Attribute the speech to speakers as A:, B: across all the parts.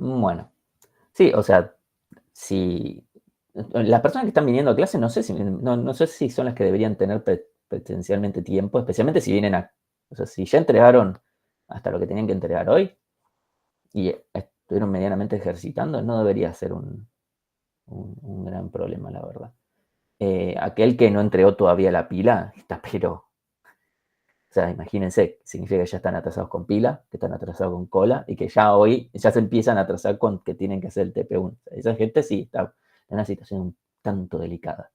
A: Bueno, sí, o sea, si las personas que están viniendo a clase, no sé si son las que deberían tener presencialmente tiempo, especialmente si vienen o sea, si ya entregaron hasta lo que tenían que entregar hoy y estuvieron medianamente ejercitando, no debería ser un gran problema, la verdad. Aquel que no entregó todavía la pila, está pero, o sea, imagínense, significa que ya están atrasados con pila, que están atrasados con cola y que ya hoy ya se empiezan a atrasar con que tienen que hacer el TP1. O sea, esa gente sí está en una situación un tanto delicada.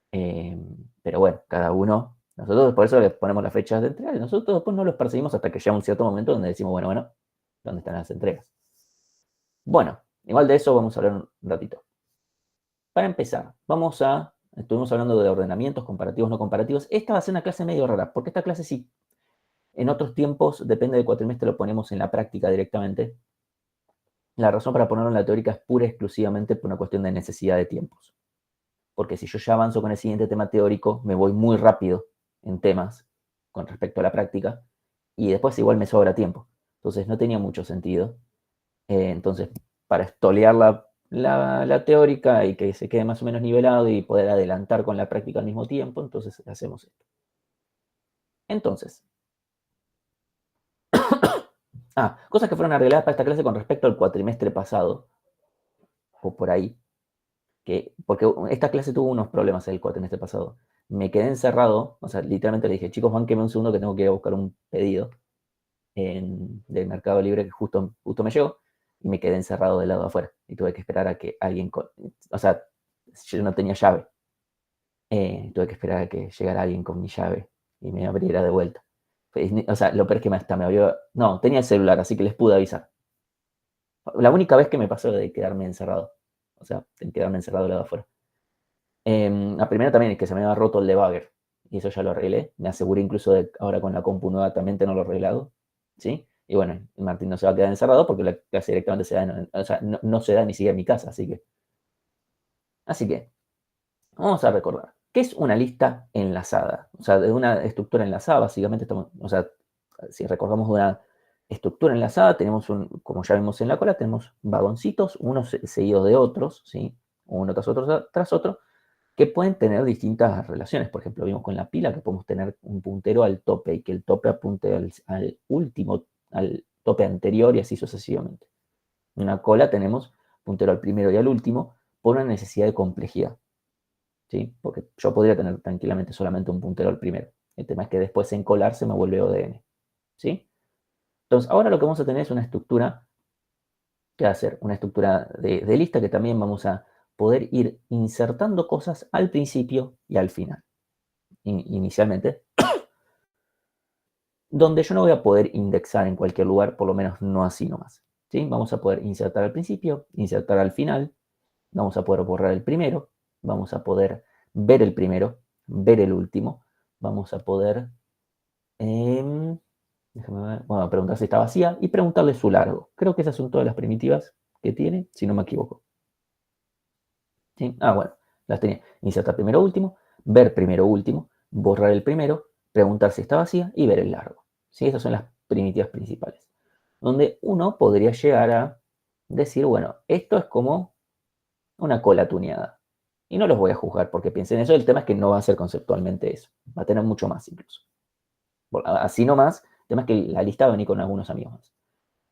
A: Pero bueno, cada uno, nosotros por eso les ponemos las fechas de entrega y nosotros después no los perseguimos hasta que llega un cierto momento donde decimos, bueno, ¿dónde están las entregas? Bueno, igual de eso vamos a hablar un ratito. Para empezar, estuvimos hablando de ordenamientos comparativos, no comparativos. Esta va a ser una clase medio rara, porque esta clase sí, en otros tiempos, depende del cuatrimestre, lo ponemos en la práctica directamente. La razón para ponerlo en la teórica es pura y exclusivamente por una cuestión de necesidad de tiempos. Porque si yo ya avanzo con el siguiente tema teórico, me voy muy rápido en temas con respecto a la práctica, y después igual me sobra tiempo. Entonces no tenía mucho sentido. Entonces, para estolear la teórica y que se quede más o menos nivelado y poder adelantar con la práctica al mismo tiempo, entonces hacemos esto. Entonces, cosas que fueron arregladas para esta clase con respecto al cuatrimestre pasado, o por ahí, porque esta clase tuvo unos problemas el cuatrimestre pasado. Me quedé encerrado, o sea, literalmente le dije, chicos, banquenme un segundo que tengo que ir a buscar un pedido del Mercado Libre que justo me llegó, y me quedé encerrado del lado de afuera. Y tuve que esperar a que alguien, o sea, yo no tenía llave. Tuve que esperar a que llegara alguien con mi llave y me abriera de vuelta. O sea, lo peor es que hasta me abrió. No, tenía el celular, así que les pude avisar. La única vez que me pasó de quedarme encerrado. O sea, de quedarme encerrado del lado de afuera. La primera también es que se me había roto el debugger. Y eso ya lo arreglé. Me aseguré incluso de ahora con la compu nueva también tenerlo arreglado. ¿Sí? Y bueno, Martín no se va a quedar encerrado porque la clase directamente se da, o sea, no se da ni siquiera en mi casa. Así que, vamos a recordar. ¿Qué es una lista enlazada? O sea, de una estructura enlazada, básicamente, o sea, si recordamos de una estructura enlazada, tenemos como ya vimos en la cola, tenemos vagoncitos, unos seguidos de otros, ¿sí? Uno tras otro, que pueden tener distintas relaciones. Por ejemplo, vimos con la pila que podemos tener un puntero al tope y que el tope apunte al último, al tope anterior y así sucesivamente. En una cola tenemos puntero al primero y al último por una necesidad de complejidad. ¿Sí? Porque yo podría tener tranquilamente solamente un puntero al primero. El tema es que después en colar se me vuelve ODN. ¿Sí? Entonces, ahora lo que vamos a tener es una estructura, ¿qué va a ser? Una estructura de lista que también vamos a poder ir insertando cosas al principio y al final. Inicialmente, donde yo no voy a poder indexar en cualquier lugar, por lo menos no así nomás. ¿Sí? Vamos a poder insertar al principio, insertar al final, vamos a poder borrar el primero, vamos a poder ver el primero, ver el último, vamos a poder, déjame ver, bueno, preguntar si está vacía y preguntarle su largo. Creo que esas son todas las primitivas que tiene, si no me equivoco. ¿Sí? Bueno, las tenía. Insertar primero último, ver primero último, borrar el primero, preguntar si está vacía y ver el largo. ¿Sí? Esas son las primitivas principales. Donde uno podría llegar a decir, bueno, esto es como una cola tuneada. Y no los voy a juzgar porque piensen eso. El tema es que no va a ser conceptualmente eso. Va a tener mucho más incluso. Así nomás, el tema es que la lista va a venir con algunos amigos más.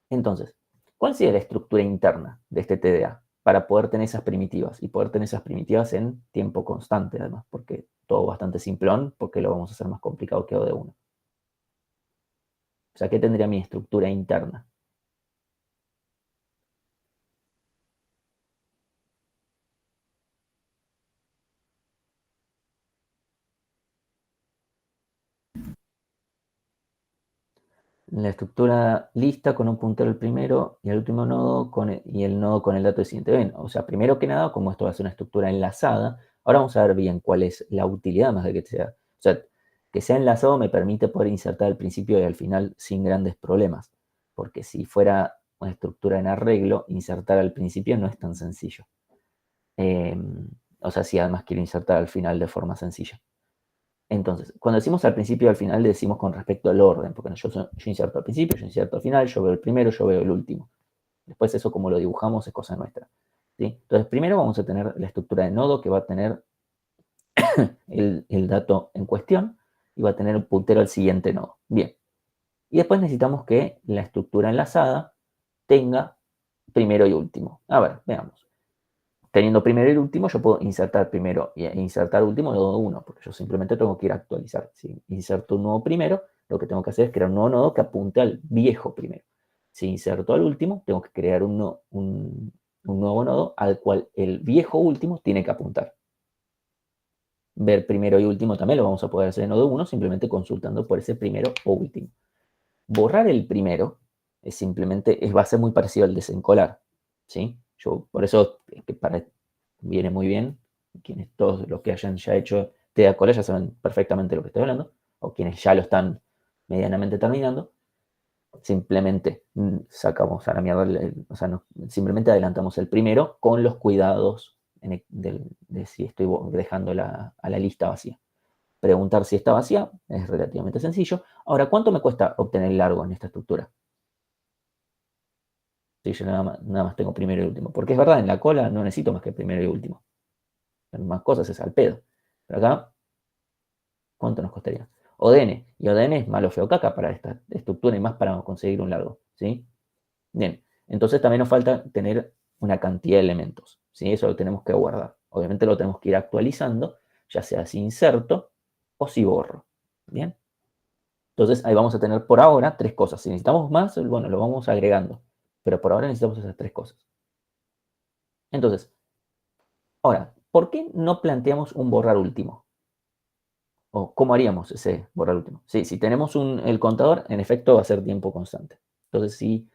A: Entonces, ¿cuál sería la estructura interna de este TDA para poder tener esas primitivas? Y poder tener esas primitivas en tiempo constante, además, porque todo bastante simplón, porque lo vamos a hacer más complicado que de uno. O sea, ¿qué tendría mi estructura interna? La estructura lista con un puntero al primero y al último nodo y el nodo con el dato de siguiente evento. O sea, primero que nada, como esto va a ser una estructura enlazada, ahora vamos a ver bien cuál es la utilidad más de que sea. O sea, que sea enlazado me permite poder insertar al principio y al final sin grandes problemas. Porque si fuera una estructura en arreglo, insertar al principio no es tan sencillo. O sea, si además quiero insertar al final de forma sencilla. Entonces, cuando decimos al principio y al final, decimos con respecto al orden, porque yo inserto al principio, yo inserto al final, yo veo el primero, yo veo el último. Después eso como lo dibujamos es cosa nuestra, ¿sí? Entonces primero vamos a tener la estructura de nodo que va a tener el dato en cuestión y va a tener un puntero al siguiente nodo. Bien. Y después necesitamos que la estructura enlazada tenga primero y último. A ver, veamos. Teniendo primero y último, yo puedo insertar primero e insertar último nodo 1, porque yo simplemente tengo que ir a actualizar. Si inserto un nuevo primero, lo que tengo que hacer es crear un nuevo nodo que apunte al viejo primero. Si inserto al último, tengo que crear un nuevo nodo al cual el viejo último tiene que apuntar. Ver primero y último también lo vamos a poder hacer en nodo 1, simplemente consultando por ese primero o último. Borrar el primero es simplemente, va a ser muy parecido al desencolar, ¿sí? Por eso es que viene muy bien, todos los que hayan ya hecho TDA Cola ya saben perfectamente lo que estoy hablando, o quienes ya lo están medianamente terminando, simplemente sacamos a la mierda, simplemente adelantamos el primero con los cuidados de si estoy dejando a la lista vacía. Preguntar si está vacía es relativamente sencillo. Ahora, ¿cuánto me cuesta obtener el largo en esta estructura? Si yo nada más tengo primero y último. Porque es verdad, en la cola no necesito más que primero y último. Más cosas es al pedo. Pero acá, ¿cuánto nos costaría? ODN. Y ODN es malo feo caca para esta estructura y más para conseguir un largo. ¿Sí? Bien. Entonces también nos falta tener una cantidad de elementos. ¿Sí? Eso lo tenemos que guardar. Obviamente lo tenemos que ir actualizando, ya sea si inserto o si borro. Bien. Entonces ahí vamos a tener por ahora tres cosas. Si necesitamos más, bueno, lo vamos agregando. Pero por ahora necesitamos esas tres cosas. Entonces, ahora, ¿por qué no planteamos un borrar último? ¿O cómo haríamos ese borrar último? Sí, si tenemos el contador, en efecto va a ser tiempo constante. Entonces, si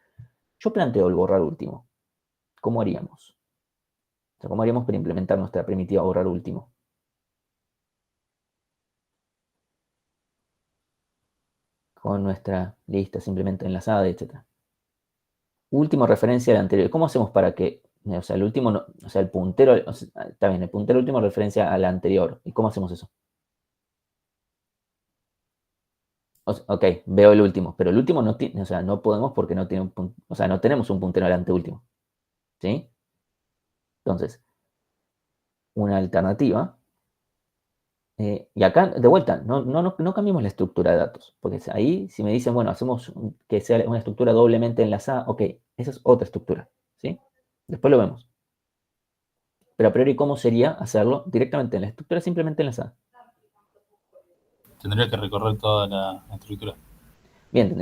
A: yo planteo el borrar último, ¿cómo haríamos? O sea, ¿cómo haríamos para implementar nuestra primitiva borrar último? Con nuestra lista simplemente enlazada, etc. Último referencia al anterior. ¿Cómo hacemos para que, o sea, el último, o sea, el puntero, está bien, el puntero último referencia al anterior? ¿Y cómo hacemos eso? Ok, veo el último, pero el último no tiene, o sea, no podemos porque no tiene o sea, no tenemos un puntero al anteúltimo. ¿Sí? Entonces, una alternativa, y acá, de vuelta, no cambiemos la estructura de datos, porque ahí, si me dicen, bueno, hacemos que sea una estructura doblemente enlazada, ok, esa es otra estructura, ¿sí? Después lo vemos. Pero a priori, ¿cómo sería hacerlo directamente en la estructura simplemente enlazada?
B: Tendría que recorrer toda la estructura.
A: Bien,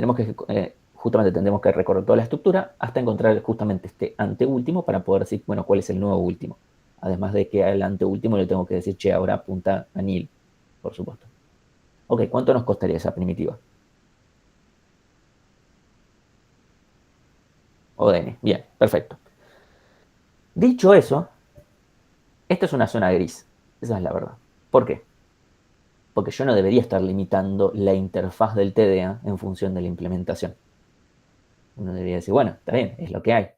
A: justamente tendremos que recorrer toda la estructura hasta encontrar justamente este anteúltimo para poder decir, bueno, cuál es el nuevo último. Además de que al anteúltimo le tengo que decir, che, ahora apunta a nil, por supuesto. Ok, ¿cuánto nos costaría esa primitiva? ODN, bien, perfecto. Dicho eso, esta es una zona gris. Esa es la verdad. ¿Por qué? Porque yo no debería estar limitando la interfaz del TDA en función de la implementación. Uno debería decir, bueno, está bien, es lo que hay.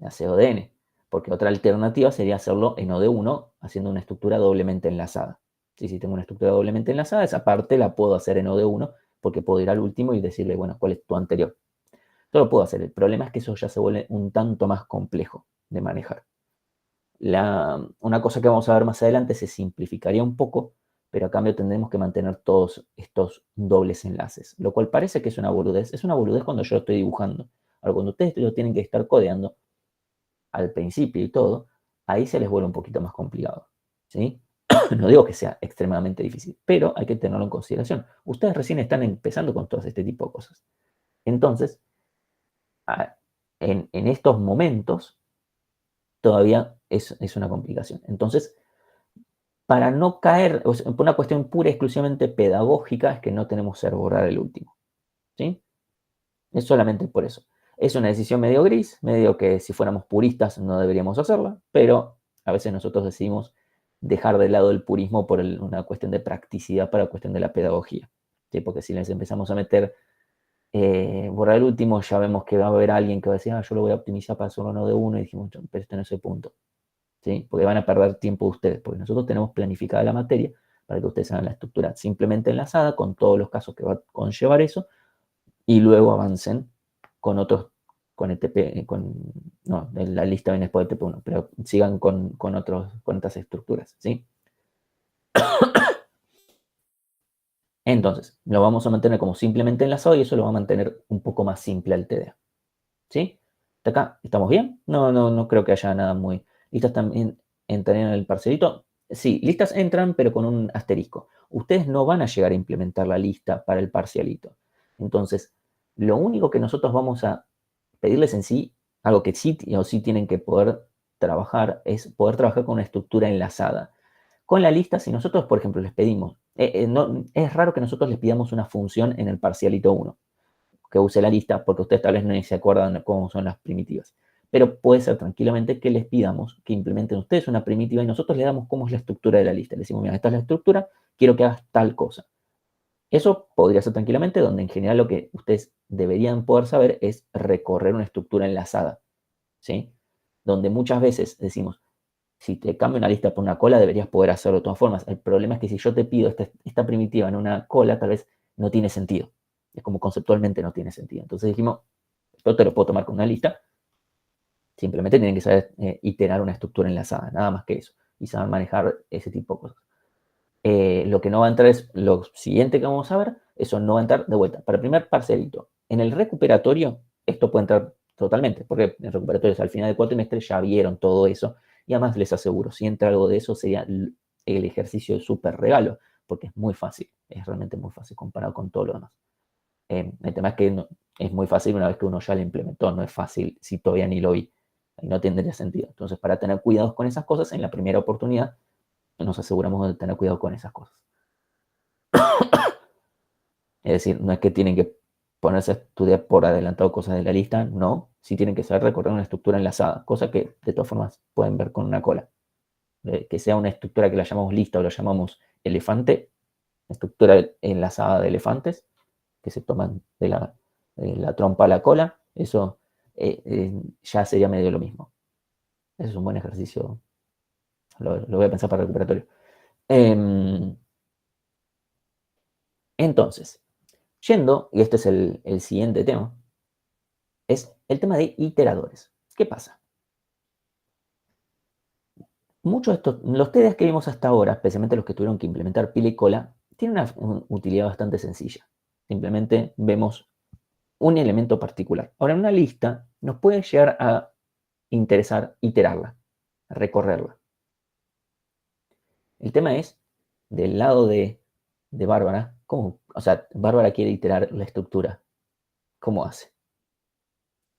A: Hace ODN. Porque otra alternativa sería hacerlo en OD1 haciendo una estructura doblemente enlazada. Si tengo una estructura doblemente enlazada, esa parte la puedo hacer en OD1 porque puedo ir al último y decirle, bueno, ¿cuál es tu anterior? Eso lo puedo hacer. El problema es que eso ya se vuelve un tanto más complejo de manejar. Una cosa que vamos a ver más adelante se simplificaría un poco, pero a cambio tendremos que mantener todos estos dobles enlaces, lo cual parece que es una boludez. Es una boludez cuando yo lo estoy dibujando. Ahora, cuando ustedes lo tienen que estar codeando, al principio y todo, ahí se les vuelve un poquito más complicado. ¿Sí? No digo que sea extremadamente difícil, pero hay que tenerlo en consideración. Ustedes recién están empezando con todo este tipo de cosas. Entonces, en estos momentos, todavía es una complicación. Entonces, para no caer, o sea, por una cuestión pura y exclusivamente pedagógica, es que no tenemos que borrar el último. ¿Sí? Es solamente por eso. Es una decisión medio gris, medio que si fuéramos puristas no deberíamos hacerla, pero a veces nosotros decidimos dejar de lado el purismo por una cuestión de practicidad para la cuestión de la pedagogía. ¿Sí? Porque si les empezamos a meter borrar el último, ya vemos que va a haber alguien que va a decir, yo lo voy a optimizar para hacer uno de uno, y dijimos, pero este no es el punto. ¿Sí? Porque van a perder tiempo ustedes, porque nosotros tenemos planificada la materia para que ustedes hagan la estructura simplemente enlazada con todos los casos que va a conllevar eso, y luego avancen con otros el TP, no, la lista viene después del TP1, pero sigan con otras estructuras, ¿sí? Entonces, lo vamos a mantener como simplemente enlazado y eso lo va a mantener un poco más simple al TDA, ¿sí? ¿Hasta acá estamos bien? No creo que haya nada muy... ¿Listas también entrarían en el parcelito? Sí, listas entran, pero con un asterisco. Ustedes no van a llegar a implementar la lista para el parcialito. Entonces, lo único que nosotros vamos a pedirles en sí, algo que sí o sí tienen que poder trabajar, es poder trabajar con una estructura enlazada. Con la lista, si nosotros, por ejemplo, les pedimos, no, es raro que nosotros les pidamos una función en el parcialito 1 que use la lista, porque ustedes tal vez no se acuerdan cómo son las primitivas. Pero puede ser tranquilamente que les pidamos que implementen ustedes una primitiva y nosotros le damos cómo es la estructura de la lista. Le decimos, mira, esta es la estructura, quiero que hagas tal cosa. Eso podría ser tranquilamente, donde en general lo que ustedes deberían poder saber es recorrer una estructura enlazada, ¿sí? Donde muchas veces decimos, si te cambio una lista por una cola, deberías poder hacerlo de todas formas. El problema es que si yo te pido esta primitiva en una cola, tal vez no tiene sentido. Es como conceptualmente no tiene sentido. Entonces dijimos, yo te lo puedo tomar con una lista, simplemente tienen que saber iterar una estructura enlazada, nada más que eso, y saber manejar ese tipo de cosas. Lo que no va a entrar es lo siguiente que vamos a ver, eso no va a entrar de vuelta. Para el primer parcelito, en el recuperatorio, esto puede entrar totalmente, porque en recuperatorios al final del cuatrimestre ya vieron todo eso, y además les aseguro, si entra algo de eso sería el ejercicio de súper regalo, porque es muy fácil, es realmente muy fácil comparado con todo lo demás. El tema es que es muy fácil una vez que uno ya lo implementó, no es fácil si todavía ni lo vi, y no tendría sentido. Entonces, para tener cuidados con esas cosas, en la primera oportunidad nos aseguramos de tener cuidado con esas cosas. Es decir, no es que tienen que ponerse a estudiar por adelantado cosas de la lista, no, sí tienen que saber recorrer una estructura enlazada, cosa que de todas formas pueden ver con una cola. Que sea una estructura que la llamamos lista o la llamamos elefante, estructura enlazada de elefantes, que se toman de la trompa a la cola, eso ya sería medio lo mismo. Eso es un buen ejercicio, lo voy a pensar para el recuperatorio. Entonces, yendo, y este es el siguiente tema, es el tema de iteradores. ¿Qué pasa? Muchos de estos, los TDAs que vimos hasta ahora, especialmente los que tuvieron que implementar pila y cola, tienen una utilidad bastante sencilla. Simplemente vemos un elemento particular. Ahora, en una lista nos puede llegar a interesar iterarla, recorrerla. El tema es, del lado de Bárbara, ¿cómo? O sea, Bárbara quiere iterar la estructura. ¿Cómo hace?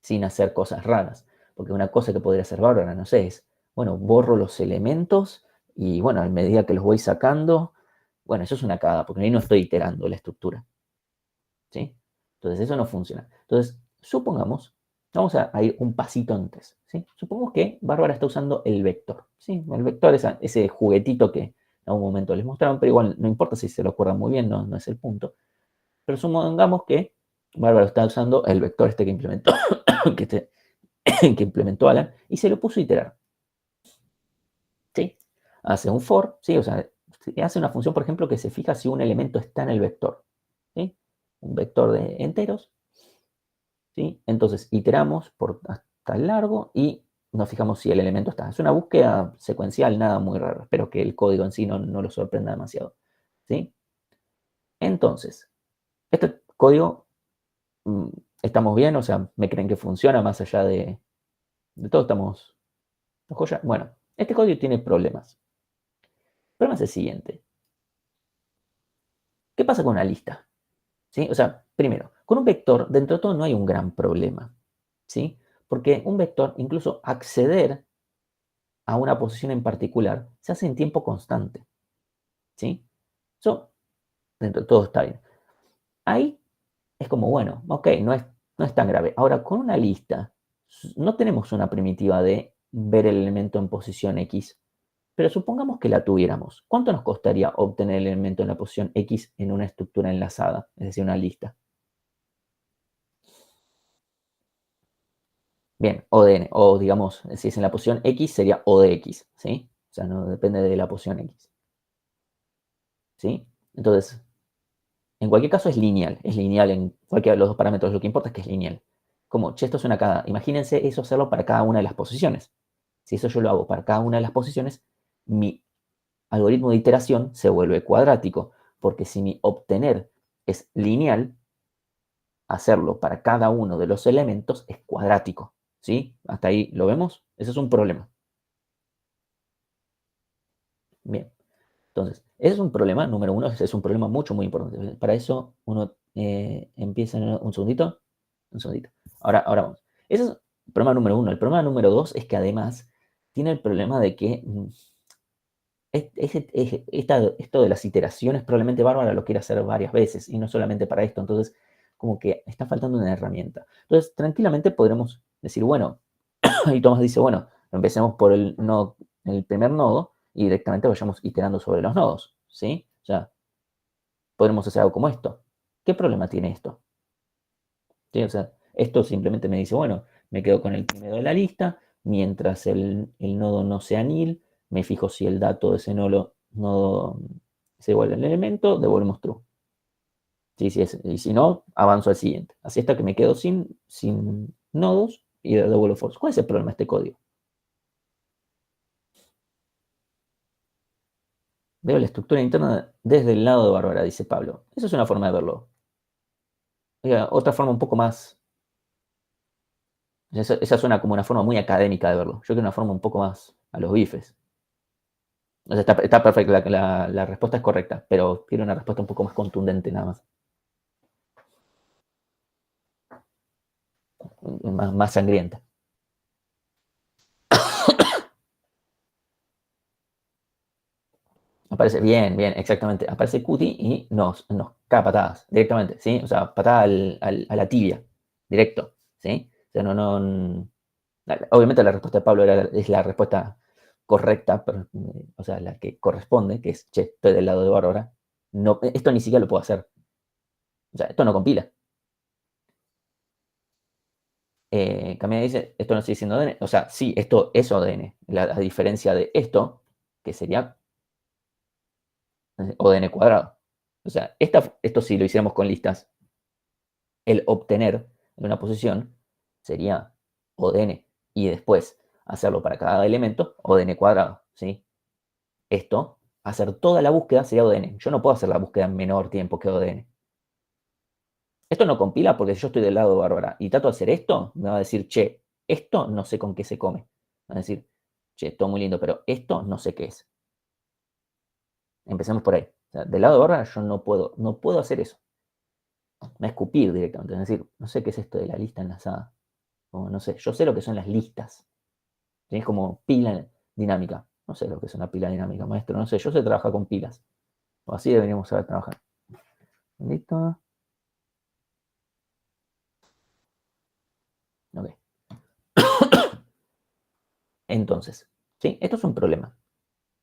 A: Sin hacer cosas raras. Porque una cosa que podría hacer Bárbara, no sé, es, bueno, borro los elementos y bueno, a medida que los voy sacando, bueno, eso es una cagada, porque ahí no estoy iterando la estructura. ¿Sí? Entonces eso no funciona. Entonces, supongamos, vamos a ir un pasito antes. ¿Sí? Supongamos que Bárbara está usando el vector. ¿Sí? El vector es ese juguetito que en algún momento les mostraron, pero igual no importa si se lo acuerdan muy bien, no es el punto. Pero supongamos que Bárbara está usando el vector este que implementó, que, que implementó Alan, y se lo puso a iterar. ¿Sí? Hace un for, ¿sí? O sea, hace una función, por ejemplo, que se fija si un elemento está en el vector. ¿Sí? Un vector de enteros. ¿Sí? Entonces, iteramos por hasta el largo y nos fijamos si el elemento está. Es una búsqueda secuencial, nada muy raro. Espero que el código en sí no lo sorprenda demasiado. ¿Sí? Entonces, este código, estamos bien, o sea, me creen que funciona más allá de todo, estamos joya. Bueno, este código tiene problemas. El problema es el siguiente. ¿Qué pasa con una lista? ¿Sí? O sea, primero, con un vector, dentro de todo no hay un gran problema. ¿Sí? Porque un vector, incluso acceder a una posición en particular, se hace en tiempo constante. ¿Sí? Eso, dentro de todo está bien. Ahí es como, bueno, ok, no es tan grave. Ahora, con una lista, no tenemos una primitiva de ver el elemento en posición X, pero supongamos que la tuviéramos. ¿Cuánto nos costaría obtener el elemento en la posición X en una estructura enlazada, es decir, una lista? Bien, o digamos, si es en la posición X, sería O de X, ¿sí? O sea, no depende de la posición X. ¿Sí? Entonces, en cualquier caso es lineal en cualquiera de los dos parámetros, lo que importa es que es lineal. como, che, esto es una cada. Imagínense eso hacerlo para cada una de las posiciones. Si eso yo lo hago para cada una de las posiciones, mi algoritmo de iteración se vuelve cuadrático, porque si mi obtener es lineal, hacerlo para cada uno de los elementos es cuadrático. ¿Sí? ¿Hasta ahí lo vemos? Ese es un problema. Bien. Entonces, ese es un problema, número uno, es un problema muy importante. Para eso uno empieza en un segundito. Un segundito. Ahora vamos. Ese es el problema número uno. El problema número dos es que además tiene el problema de que esto de las iteraciones probablemente Bárbara lo quiere hacer varias veces y no solamente para esto. Entonces, como que está faltando una herramienta. Entonces, tranquilamente podremos decir, bueno, y Tomás dice, bueno, empecemos por el primer nodo y directamente vayamos iterando sobre los nodos, ¿sí? O sea, podremos hacer algo como esto. ¿Qué problema tiene esto? ¿Sí? O sea, esto simplemente me dice, bueno, me quedo con el primero de la lista, mientras el nodo no sea nil, me fijo si el dato de ese nodo es igual al elemento, devolvemos true. ¿Sí? Y si no, avanzo al siguiente. Así hasta que me quedo sin nodos y devuelvo false. ¿Cuál es el problema de este código? Veo la estructura interna desde el lado de Bárbara, dice Pablo. Esa es una forma de verlo. Otra forma un poco más. Esa suena como una forma muy académica de verlo. Yo quiero una forma un poco más a los bifes. O sea, está perfecta, la respuesta es correcta, pero quiero una respuesta un poco más contundente nada más. Más sangrienta. Aparece bien, exactamente. Aparece Cutie y nos cae patadas directamente, ¿sí? O sea, patada a la tibia, directo, ¿sí? O sea, obviamente la respuesta de Pablo es la respuesta correcta, pero, o sea, la que corresponde, que es, che, estoy del lado de Bárbara. No, esto ni siquiera lo puedo hacer. O sea, esto no compila. Camila dice, esto no sigue siendo ODN. O sea, sí, esto es ODN. A diferencia de esto, que sería ODN cuadrado. O sea, esto si lo hiciéramos con listas, el obtener de una posición sería ODN y después hacerlo para cada elemento, ODN cuadrado, ¿sí? Esto, hacer toda la búsqueda sería ODN. Yo no puedo hacer la búsqueda en menor tiempo que ODN. Esto no compila porque si yo estoy del lado de Bárbara y trato de hacer esto, me va a decir, che, esto no sé con qué se come. Va a decir, che, todo muy lindo, pero esto no sé qué es. Empecemos por ahí. O sea, del lado de Bárbara yo no puedo hacer eso. Me va a escupir directamente. Es decir, no sé qué es esto de la lista enlazada. O no sé, yo sé lo que son las listas. Es como pila dinámica. No sé lo que es una pila dinámica, maestro. No sé, yo sé trabajar con pilas. O así deberíamos saber trabajar. ¿Listo? Ok. Entonces, ¿sí? Esto es un problema.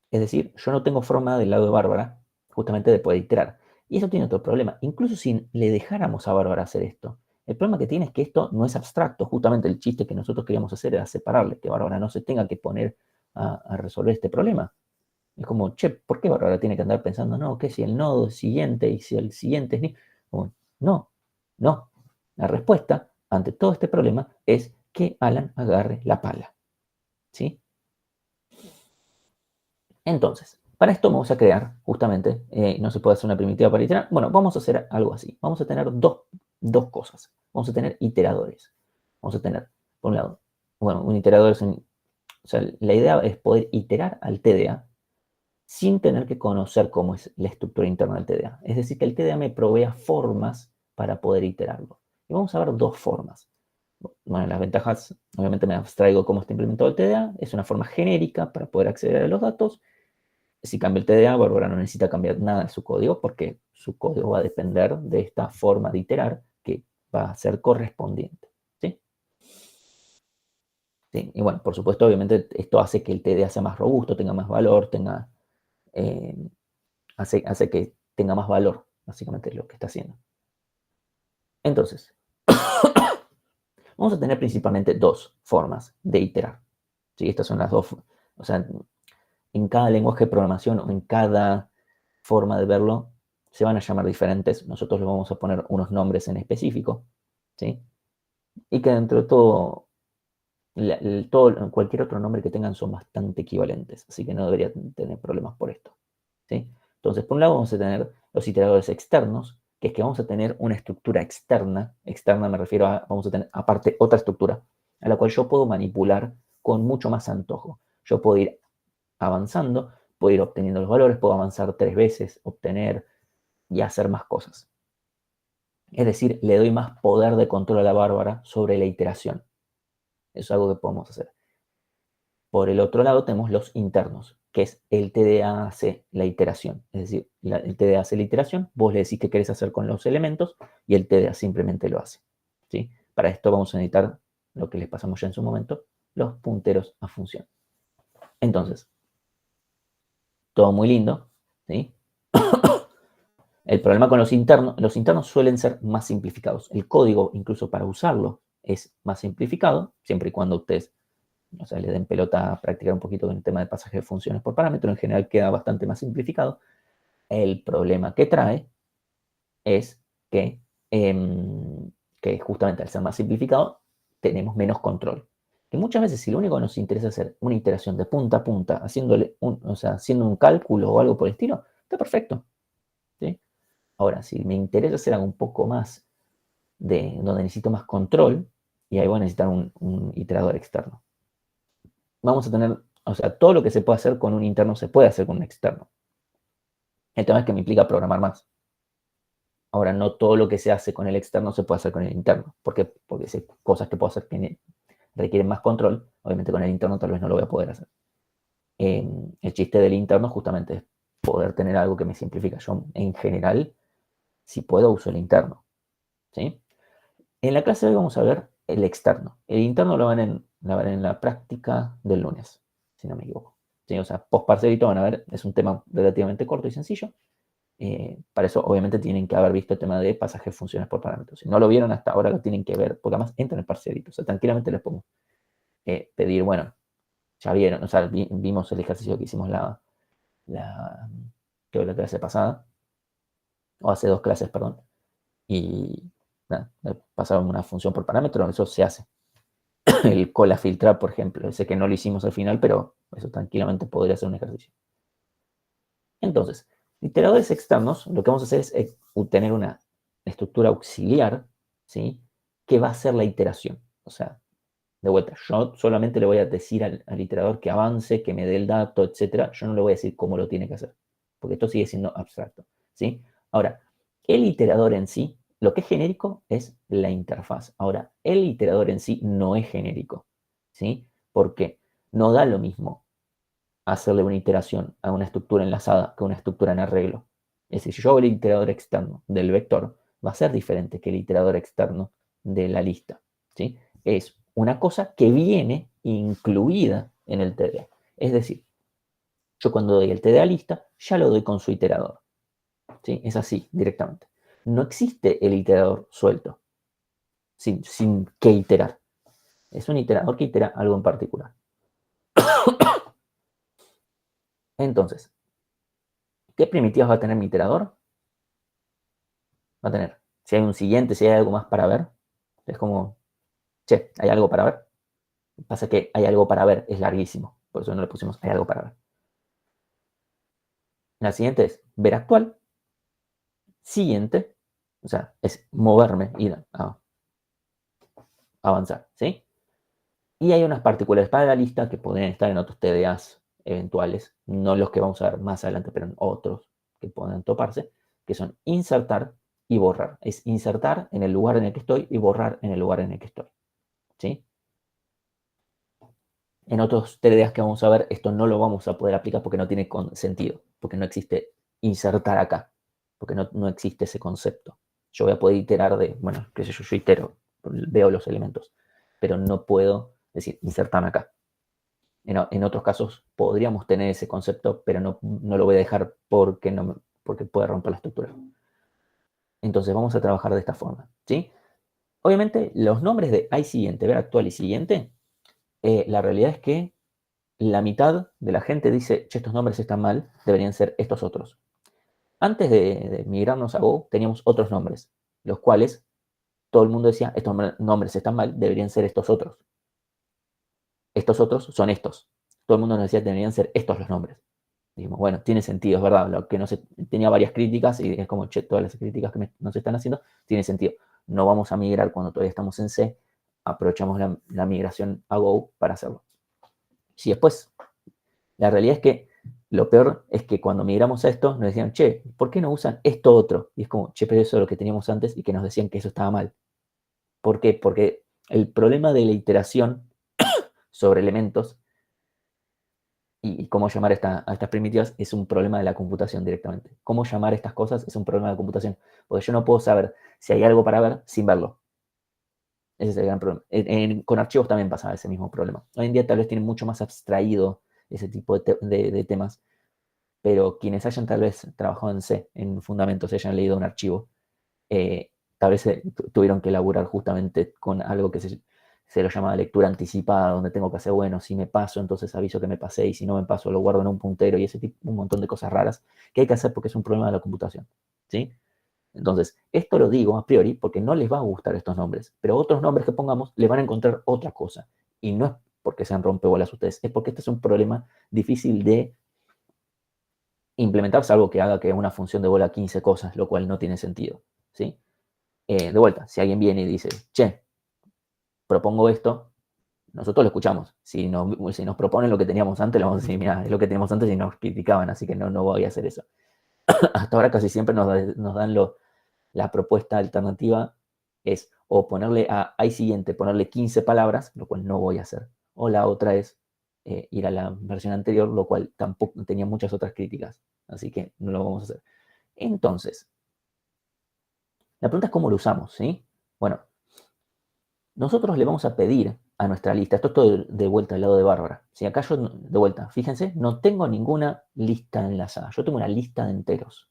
A: Es decir, yo no tengo forma del lado de Bárbara justamente de poder iterar. Y eso tiene otro problema. Incluso si le dejáramos a Bárbara hacer esto, el problema que tiene es que esto no es abstracto. Justamente el chiste que nosotros queríamos hacer era separarle, que Bárbara no se tenga que poner a resolver este problema. Es como, che, ¿por qué Bárbara tiene que andar pensando, no, qué si el nodo es siguiente y si el siguiente es ni? Como, no, no. La respuesta ante todo este problema es que Alan agarre la pala. ¿Sí? Entonces, para esto vamos a crear, justamente, no se puede hacer una primitiva para iterar. Bueno, vamos a hacer algo así. Vamos a tener dos cosas. Vamos a tener iteradores. Vamos a tener, por un lado, bueno, un iterador es o sea, la idea es poder iterar al TDA sin tener que conocer cómo es la estructura interna del TDA. Es decir, que el TDA me provea formas para poder iterarlo. Y vamos a ver dos formas. Bueno, las ventajas, obviamente me abstraigo cómo está implementado el TDA. Es una forma genérica para poder acceder a los datos. Si cambio el TDA, Bárbara no necesita cambiar nada de su código porque su código va a depender de esta forma de iterar que va a ser correspondiente. ¿Sí? ¿Sí? Y bueno, por supuesto, obviamente esto hace que el TDA sea más robusto, tenga más valor, eh, hace que tenga más valor, básicamente lo que está haciendo. Entonces, vamos a tener principalmente dos formas de iterar. ¿Sí? Estas son las dos, o sea, en cada lenguaje de programación o en cada forma de verlo, se van a llamar diferentes. Nosotros le vamos a poner unos nombres en específico. ¿Sí? y que dentro de cualquier otro nombre que tengan son bastante equivalentes, así que no debería tener problemas por esto, ¿sí? Entonces, por un lado vamos a tener los iteradores externos, que es que vamos a tener una estructura externa me refiero a, vamos a tener aparte otra estructura, a la cual yo puedo manipular con mucho más antojo. Yo puedo ir avanzando, puedo ir obteniendo los valores, puedo avanzar 3 veces, obtener y hacer más cosas. Es decir, le doy más poder de control a la Bárbara sobre la iteración. Eso es algo que podemos hacer. Por el otro lado tenemos los internos, que es el TDA hace la iteración. Es decir, el TDA hace la iteración, vos le decís qué querés hacer con los elementos y el TDA simplemente lo hace, ¿sí? Para esto vamos a necesitar lo que les pasamos ya en su momento, los punteros a función. Entonces, todo muy lindo, ¿sí? El problema con los internos suelen ser más simplificados. El código, incluso para usarlo, es más simplificado, siempre y cuando ustedes, o sea, le den pelota a practicar un poquito con el tema de pasaje de funciones por parámetro, en general queda bastante más simplificado. El problema que trae es que justamente al ser más simplificado, tenemos menos control. Que muchas veces, si lo único que nos interesa es hacer una iteración de punta a punta, haciendo un cálculo o algo por el estilo, está perfecto, ¿sí? Ahora, si me interesa hacer algo un poco más de donde necesito más control, y ahí voy a necesitar un iterador externo. Vamos a tener, o sea, todo lo que se puede hacer con un interno se puede hacer con un externo. El tema es que me implica programar más. Ahora, no todo lo que se hace con el externo se puede hacer con el interno. ¿Por qué? Porque hay cosas que puedo hacer que requieren más control. Obviamente con el interno tal vez no lo voy a poder hacer. El chiste del interno justamente es poder tener algo que me simplifica. Yo, en general, si puedo, uso el interno, ¿sí? En la clase de hoy vamos a ver el externo. El interno lo van en la práctica del lunes, si no me equivoco. ¿Sí? O sea, post-parcelito van a ver, es un tema relativamente corto y sencillo. Para eso, obviamente, tienen que haber visto el tema de pasaje de funciones por parámetros. Si no lo vieron hasta ahora, lo tienen que ver, porque además entra en el parcialito. O sea, tranquilamente les pongo pedir, bueno, ya vieron, o sea, vimos el ejercicio que hicimos creo la clase pasada, o hace 2 clases, perdón, y nada, pasaron una función por parámetro, eso se hace. El cola filtrar, por ejemplo, sé que no lo hicimos al final, pero eso tranquilamente podría ser un ejercicio. Entonces, iteradores externos, lo que vamos a hacer es tener una estructura auxiliar, ¿sí? Que va a ser la iteración. O sea, de vuelta, yo solamente le voy a decir al iterador que avance, que me dé el dato, etc. Yo no le voy a decir cómo lo tiene que hacer, porque esto sigue siendo abstracto, ¿sí? Ahora, el iterador en sí, lo que es genérico es la interfaz. Ahora, el iterador en sí no es genérico, ¿sí? Porque no da lo mismo hacerle una iteración a una estructura enlazada que una estructura en arreglo. Es decir, si yo hago el iterador externo del vector, va a ser diferente que el iterador externo de la lista, ¿sí? Es una cosa que viene incluida en el TDA. Es decir, yo cuando doy el TDA lista, ya lo doy con su iterador, ¿sí? Es así, directamente. No existe el iterador suelto, sin que iterar. Es un iterador que itera algo en particular. Entonces, ¿qué primitivas va a tener mi iterador? Va a tener, si hay un siguiente, si hay algo más para ver, es como, che, ¿hay algo para ver? Pasa que hay algo para ver, es larguísimo, por eso no le pusimos hay algo para ver. La siguiente es ver actual. Siguiente, o sea, es moverme, ir a avanzar, ¿sí? Y hay unas particulares para la lista que pueden estar en otros TDAs eventuales, no los que vamos a ver más adelante, pero en otros que pueden toparse, que son insertar y borrar. Es insertar en el lugar en el que estoy y borrar en el lugar en el que estoy, ¿sí? En otros TDAs que vamos a ver, esto no lo vamos a poder aplicar porque no tiene sentido, porque no existe insertar acá, porque no existe ese concepto. Yo voy a poder iterar bueno, qué sé yo itero, veo los elementos, pero no puedo decir insertarme acá. En otros casos podríamos tener ese concepto, pero no lo voy a dejar porque puede romper la estructura. Entonces vamos a trabajar de esta forma, ¿sí? Obviamente los nombres de hay siguiente, ver actual y siguiente, la realidad es que la mitad de la gente dice, che, estos nombres están mal, deberían ser estos otros. Antes de migrarnos a Go, teníamos otros nombres, los cuales todo el mundo decía, estos nombres están mal, deberían ser estos otros. Estos otros son estos. Todo el mundo nos decía, deberían ser estos los nombres. Dijimos, bueno, tiene sentido, es verdad. Lo que no se, tenía varias críticas y es como, che, todas las críticas que nos están haciendo, tiene sentido. No vamos a migrar cuando todavía estamos en C, aprovechamos la migración a Go para hacerlo. Si después, la realidad es que lo peor es que cuando migramos a esto, nos decían, che, ¿por qué no usan esto otro? Y es como, che, pero eso es lo que teníamos antes y que nos decían que eso estaba mal. ¿Por qué? Porque el problema de la iteración sobre elementos y cómo llamar a estas primitivas es un problema de la computación directamente. Cómo llamar estas cosas es un problema de la computación. Porque yo no puedo saber si hay algo para ver sin verlo. Ese es el gran problema. Con archivos también pasa ese mismo problema. Hoy en día tal vez tienen mucho más abstraído ese tipo de temas, pero quienes hayan tal vez trabajado en C, en fundamentos, hayan leído un archivo, tal vez tuvieron que elaborar justamente con algo que se lo llama lectura anticipada, donde tengo que hacer, bueno, si me paso, entonces aviso que me pasé, y si no me paso, lo guardo en un puntero, y ese tipo, un montón de cosas raras que hay que hacer porque es un problema de la computación, ¿sí? Entonces, esto lo digo a priori porque no les va a gustar estos nombres, pero otros nombres que pongamos le van a encontrar otra cosa, y no es porque sean rompebolas ustedes, es porque este es un problema difícil de implementar, salvo que haga que una función de bola 15 cosas, lo cual no tiene sentido, ¿sí? De vuelta, si alguien viene y dice, che, propongo esto, nosotros lo escuchamos. Si nos proponen lo que teníamos antes, le vamos a decir, mira, es lo que teníamos antes y nos criticaban, así que no voy a hacer eso. Hasta ahora casi siempre nos dan la propuesta alternativa, es o ponerle ahí siguiente, ponerle 15 palabras, lo cual no voy a hacer. O la otra es ir a la versión anterior, lo cual tampoco tenía muchas otras críticas, así que no lo vamos a hacer. Entonces, la pregunta es cómo lo usamos, ¿sí? Bueno, nosotros le vamos a pedir a nuestra lista, esto es todo de vuelta al lado de Bárbara. Si acá yo, de vuelta, fíjense, no tengo ninguna lista enlazada, yo tengo una lista de enteros.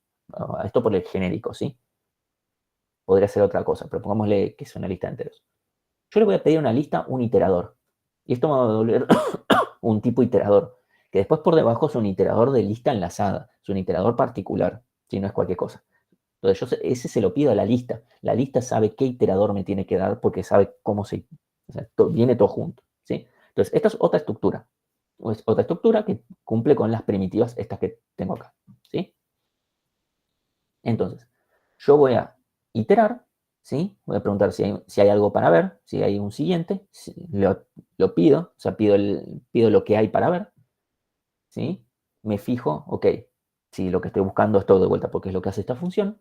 A: Esto por el genérico, ¿sí? Podría ser otra cosa, pero pongámosle que es una lista de enteros. Yo le voy a pedir una lista, un iterador. Y esto me va a volver un tipo iterador, que después por debajo es un iterador de lista enlazada, es un iterador particular, si no es cualquier cosa. Entonces, ese se lo pido a la lista. La lista sabe qué iterador me tiene que dar porque sabe cómo se... O sea, viene todo junto, ¿sí? Entonces, esta es otra estructura. Es otra estructura que cumple con las primitivas estas que tengo acá, ¿sí? Entonces, yo voy a iterar, ¿sí? Voy a preguntar si hay algo para ver, si hay un siguiente, lo pido, o sea, pido lo que hay para ver, ¿sí? Me fijo, ok, si lo que estoy buscando es todo de vuelta porque es lo que hace esta función,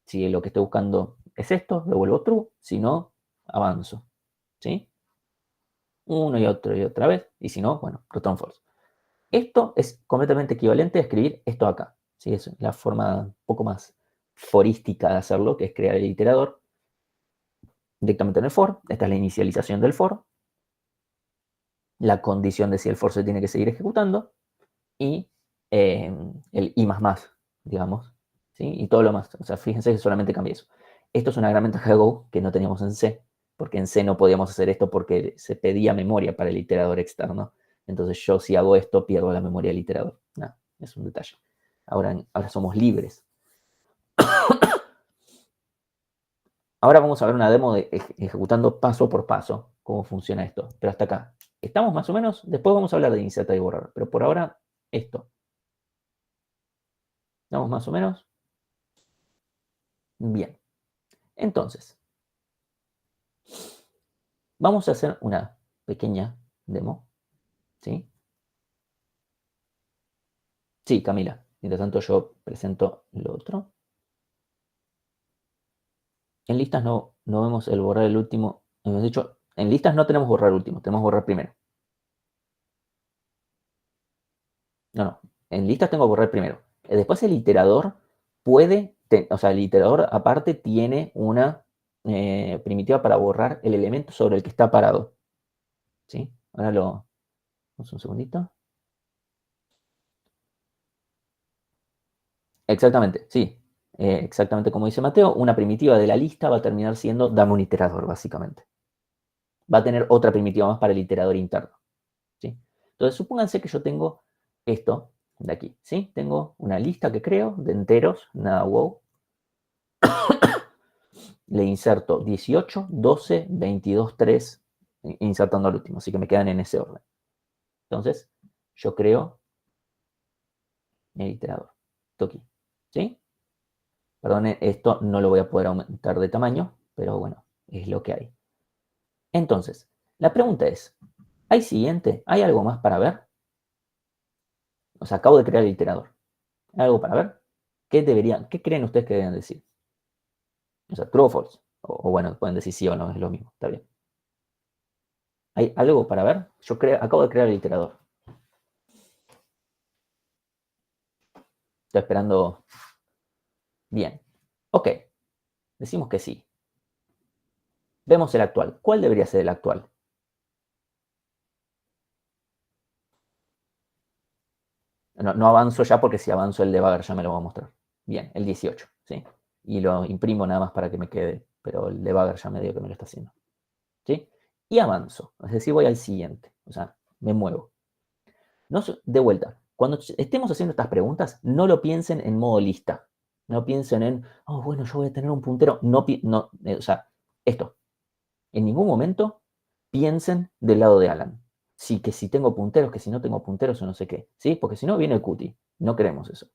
A: si lo que estoy buscando es esto, devuelvo true, si no, avanzo, ¿sí? Una y otra vez, y si no, bueno, return false. Esto es completamente equivalente a escribir esto acá, ¿sí? Es la forma un poco más forística de hacerlo, que es crear el iterador directamente en el for. Esta es la inicialización del for, la condición de si el for se tiene que seguir ejecutando, y el i++, digamos, ¿sí? Y todo lo más. O sea, fíjense que solamente cambia eso. Esto es una gran ventaja de Go que no teníamos en C, porque en C no podíamos hacer esto porque se pedía memoria para el iterador externo. Entonces yo si hago esto pierdo la memoria del iterador. No, es un detalle. Ahora somos libres. Ahora vamos a ver una demo de ejecutando paso por paso cómo funciona esto. Pero hasta acá. ¿Estamos más o menos? Después vamos a hablar de insertar y borrar. Pero por ahora, esto. ¿Estamos más o menos? Bien. Entonces, vamos a hacer una pequeña demo. ¿Sí? Sí, Camila. Mientras tanto yo presento lo otro. En listas no vemos el borrar el último. Hemos dicho, en listas no tenemos borrar último, tenemos borrar primero. No. En listas tengo borrar primero. Después el iterador puede, o sea, el iterador aparte tiene una primitiva para borrar el elemento sobre el que está parado. ¿Sí? Ahora vamos un segundito. Exactamente, sí. Exactamente como dice Mateo, una primitiva de la lista va a terminar siendo dame un iterador, básicamente. Va a tener otra primitiva más para el iterador interno. ¿Sí? Entonces, supónganse que yo tengo esto de aquí. ¿Sí? Tengo una lista que creo de enteros, nada wow. le inserto 18, 12, 22, 3, insertando al último. Así que me quedan en ese orden. Entonces, yo creo el iterador. Toki. ¿Sí? Perdón, esto no lo voy a poder aumentar de tamaño, pero bueno, es lo que hay. Entonces, la pregunta es, ¿hay siguiente? ¿Hay algo más para ver? O sea, acabo de crear el iterador. ¿Hay algo para ver? ¿Qué creen ustedes que deberían decir? O sea, true o false. O bueno, pueden decir sí o no, es lo mismo. Está bien. ¿Hay algo para ver? Yo acabo de crear el iterador. Estoy esperando. Bien. Ok. Decimos que sí. Vemos el actual. ¿Cuál debería ser el actual? No avanzo ya porque si avanzo el debugger ya me lo va a mostrar. Bien, el 18, ¿sí? Y lo imprimo nada más para que me quede, pero el debugger ya me dio que me lo está haciendo. ¿Sí? Y avanzo, es decir, voy al siguiente, o sea, me muevo. No, de vuelta, cuando estemos haciendo estas preguntas, no lo piensen en modo lista. No piensen en, oh, bueno, yo voy a tener un puntero. O sea, esto. En ningún momento piensen del lado de Alan. Sí, que si tengo punteros, que si no tengo punteros o no sé qué. ¿Sí? Porque si no viene el cutie. No queremos eso.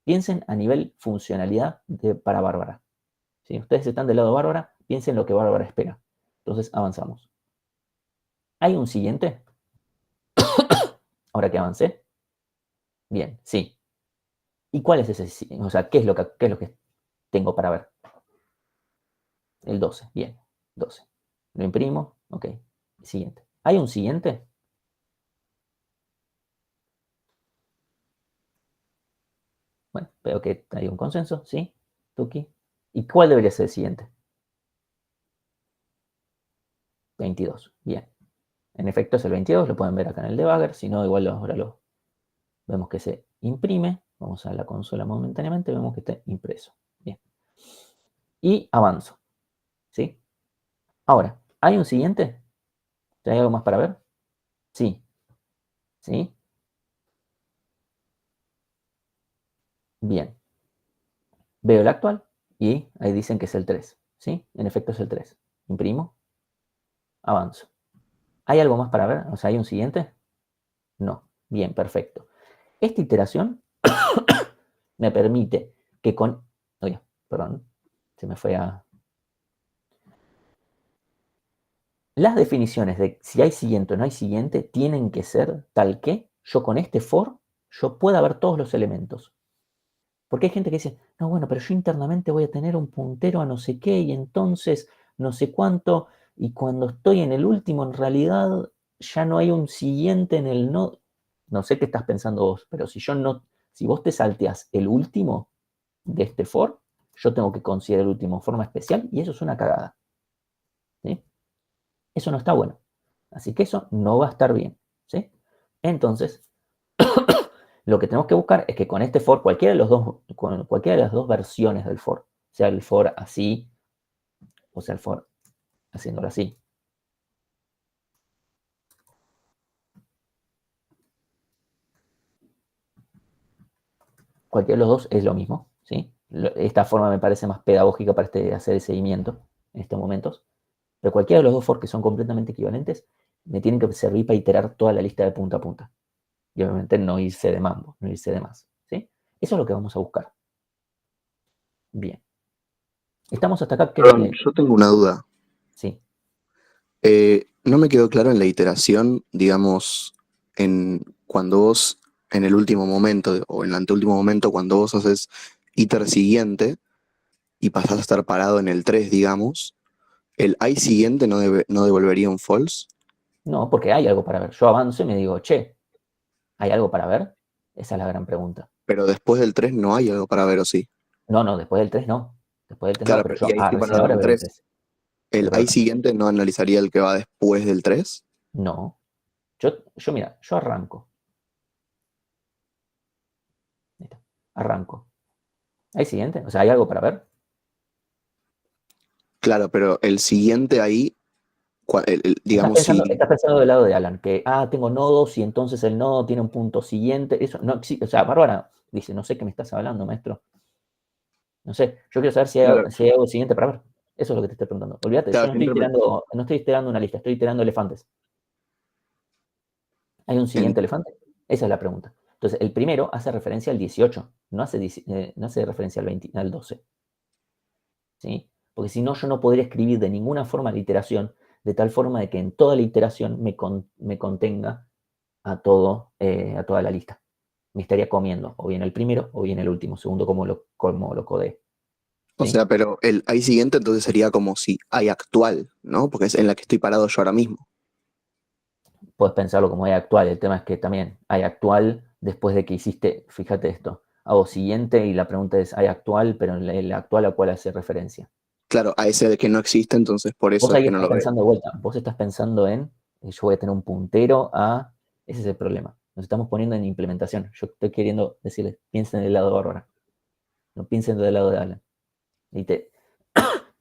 A: Piensen a nivel funcionalidad para Bárbara. Si ustedes están del lado de Bárbara, piensen lo que Bárbara espera. Entonces avanzamos. ¿Hay un siguiente? Ahora que avancé. Bien, sí. ¿Y cuál es ese siguiente? O sea, ¿qué es lo que tengo para ver? El 12. Bien, 12. Lo imprimo. Ok. Siguiente. ¿Hay un siguiente? Bueno, veo que hay un consenso, ¿sí? Tuki. ¿Y cuál debería ser el siguiente? 22. Bien. En efecto es el 22, lo pueden ver acá en el debugger. Si no, igual ahora lo vemos que se imprime. Vamos a la consola momentáneamente, vemos que está impreso. Bien. Y avanzo. ¿Sí? Ahora, ¿hay un siguiente? ¿Hay algo más para ver? Sí. ¿Sí? Bien. Veo el actual y ahí dicen que es el 3. ¿Sí? En efecto es el 3. Imprimo. Avanzo. ¿Hay algo más para ver? O sea, ¿hay un siguiente? No. Bien, perfecto. Esta iteración me permite que con... Oye, perdón. Se me fue a... Las definiciones de si hay siguiente o no hay siguiente tienen que ser tal que yo con este for yo pueda ver todos los elementos. Porque hay gente que dice, no, bueno, pero yo internamente voy a tener un puntero a no sé qué y entonces no sé cuánto y cuando estoy en el último en realidad ya no hay un siguiente en el no. No sé qué estás pensando vos, pero si vos te salteas el último de este for, yo tengo que considerar el último forma especial y eso es una cagada. ¿Sí? Eso no está bueno. Así que eso no va a estar bien. ¿Sí? Entonces, lo que tenemos que buscar es que con este for, cualquiera de las dos versiones del for, sea el for así o sea el for haciéndolo así, cualquiera de los dos es lo mismo. ¿Sí? Esta forma me parece más pedagógica para hacer el seguimiento en estos momentos. Pero cualquiera de los dos for que son completamente equivalentes me tienen que servir para iterar toda la lista de punta a punta. Y obviamente no irse de mambo, no irse de más. ¿Sí? Eso es lo que vamos a buscar. Bien. Estamos hasta acá. ¿Qué es lo
C: Perdón,
A: que...?
C: yo tengo una duda.
A: Sí.
C: No me quedó claro en la iteración, digamos, cuando vos, en el último momento o en el anteúltimo momento, cuando vos haces iter siguiente y pasás a estar parado en el 3, digamos, el I siguiente no devolvería un false,
A: No, porque hay algo para ver. Yo avanzo y me digo, che, ¿hay algo para ver? Esa es la gran pregunta.
C: pero después del 3 no hay algo para ver, ¿o sí?
A: No, después del 3 no. Después del 3 no,
C: Claro,
A: pero
C: y
A: yo
C: ahí estoy
A: recién
C: parado en
A: ahora
C: el
A: veo el
C: 3.
A: 3.
C: ¿El
A: Pero
C: I siguiente no analizaría el que va después del 3?
A: no. Mira, yo arranco. Ahí está. Arranco. ¿Hay siguiente? O sea, ¿hay algo para ver?
C: Claro, pero el siguiente ahí,
A: Estás
C: digamos,
A: pensando,
C: si...
A: estás pensando del lado de Alan, que, tengo nodos y entonces el nodo tiene un punto siguiente. Eso no existe. O sea, Bárbara dice, no sé qué me estás hablando, maestro. No sé, yo quiero saber si hay,
C: Claro,
A: si hay algo siguiente para ver. Eso es lo que te estoy preguntando. Olvídate,
C: Claro,
A: yo no estoy iterando una lista, estoy iterando elefantes. ¿Hay un siguiente elefante? Esa es la pregunta. Entonces, el primero hace referencia al 18, no hace referencia al 12. ¿Sí? Porque si no, yo no podría escribir de ninguna forma la iteración, de tal forma de que en toda la iteración me contenga a toda la lista. Me estaría comiendo o bien el primero o bien el último, segundo como lo codé.
C: O
A: ¿Sí?
C: sea, pero el hay siguiente entonces sería como si hay actual, ¿no? Porque es en la que estoy parado yo ahora mismo.
A: Puedes pensarlo como hay actual. El tema es que también hay actual después de que hiciste, fíjate esto, hago siguiente y la pregunta es, hay actual, pero el actual a cuál hace referencia.
C: Claro, a ese de que no existe, entonces por
A: Vos
C: eso es
A: ahí
C: que no
A: estás
C: lo veo.
A: pensando de vuelta, vos estás pensando en, yo voy a tener un puntero a, ese es el problema. Nos estamos poniendo en implementación. Yo estoy queriendo decirles, piensen del lado de Bárbara, no piensen del lado de Alan. Y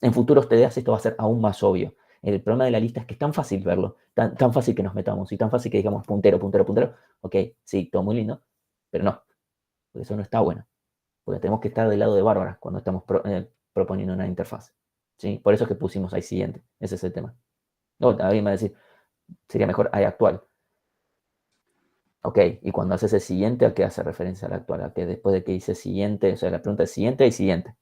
A: en futuros TDAs esto va a ser aún más obvio. El problema de la lista es que es tan fácil verlo, tan fácil que nos metamos y tan fácil que digamos puntero, puntero, puntero. Ok, sí, todo muy lindo, pero no, porque eso no está bueno. Porque tenemos que estar del lado de Bárbara cuando estamos proponiendo una interfaz. ¿Sí? Por eso es que pusimos ahí siguiente. Ese es el tema. No, alguien me va a decir, sería mejor hay actual. Ok, y cuando haces el siguiente, ¿a qué hace referencia al actual? A que después de que hice siguiente, o sea, la pregunta es siguiente y siguiente.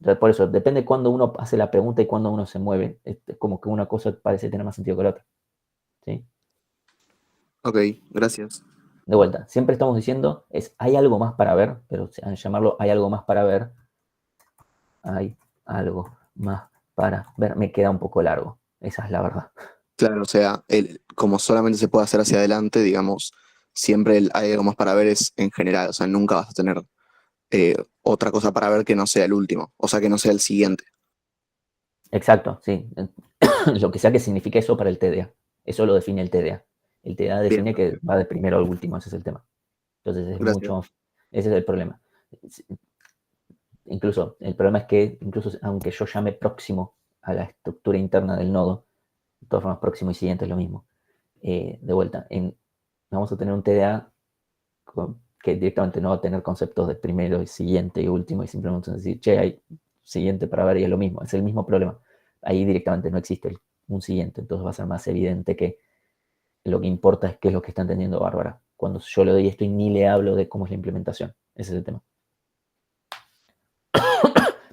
A: Entonces, por eso, depende de cuándo uno hace la pregunta y cuándo uno se mueve. Es como que una cosa parece tener más sentido que la otra. ¿Sí?
C: Ok, gracias.
A: De vuelta, siempre estamos diciendo, hay algo más para ver, pero llamarlo hay algo más para ver, hay algo más para ver, me queda un poco largo. Esa es la verdad.
C: Claro, o sea, como solamente se puede hacer hacia adelante, digamos, siempre hay algo más para ver es en general, o sea, nunca vas a tener otra cosa para ver que no sea el último, o sea, que no sea el siguiente.
A: Exacto, sí. Lo que sea que signifique eso para el TDA. Eso lo define el TDA. El TDA
C: Bien,
A: define que va de primero al último, ese es el tema. Entonces
C: gracias.
A: ese es el problema. Incluso, el problema es que, incluso aunque yo llame próximo a la estructura interna del nodo, de todas formas, próximo y siguiente es lo mismo. De vuelta, vamos a tener un TDA que directamente no va a tener conceptos de primero y siguiente y último y simplemente vamos a decir, che, hay siguiente para ver y es lo mismo, es el mismo problema. Ahí directamente no existe un siguiente, entonces va a ser más evidente que lo que importa es qué es lo que está entendiendo Bárbara. Cuando yo le doy esto y ni le hablo de cómo es la implementación, ese es el tema.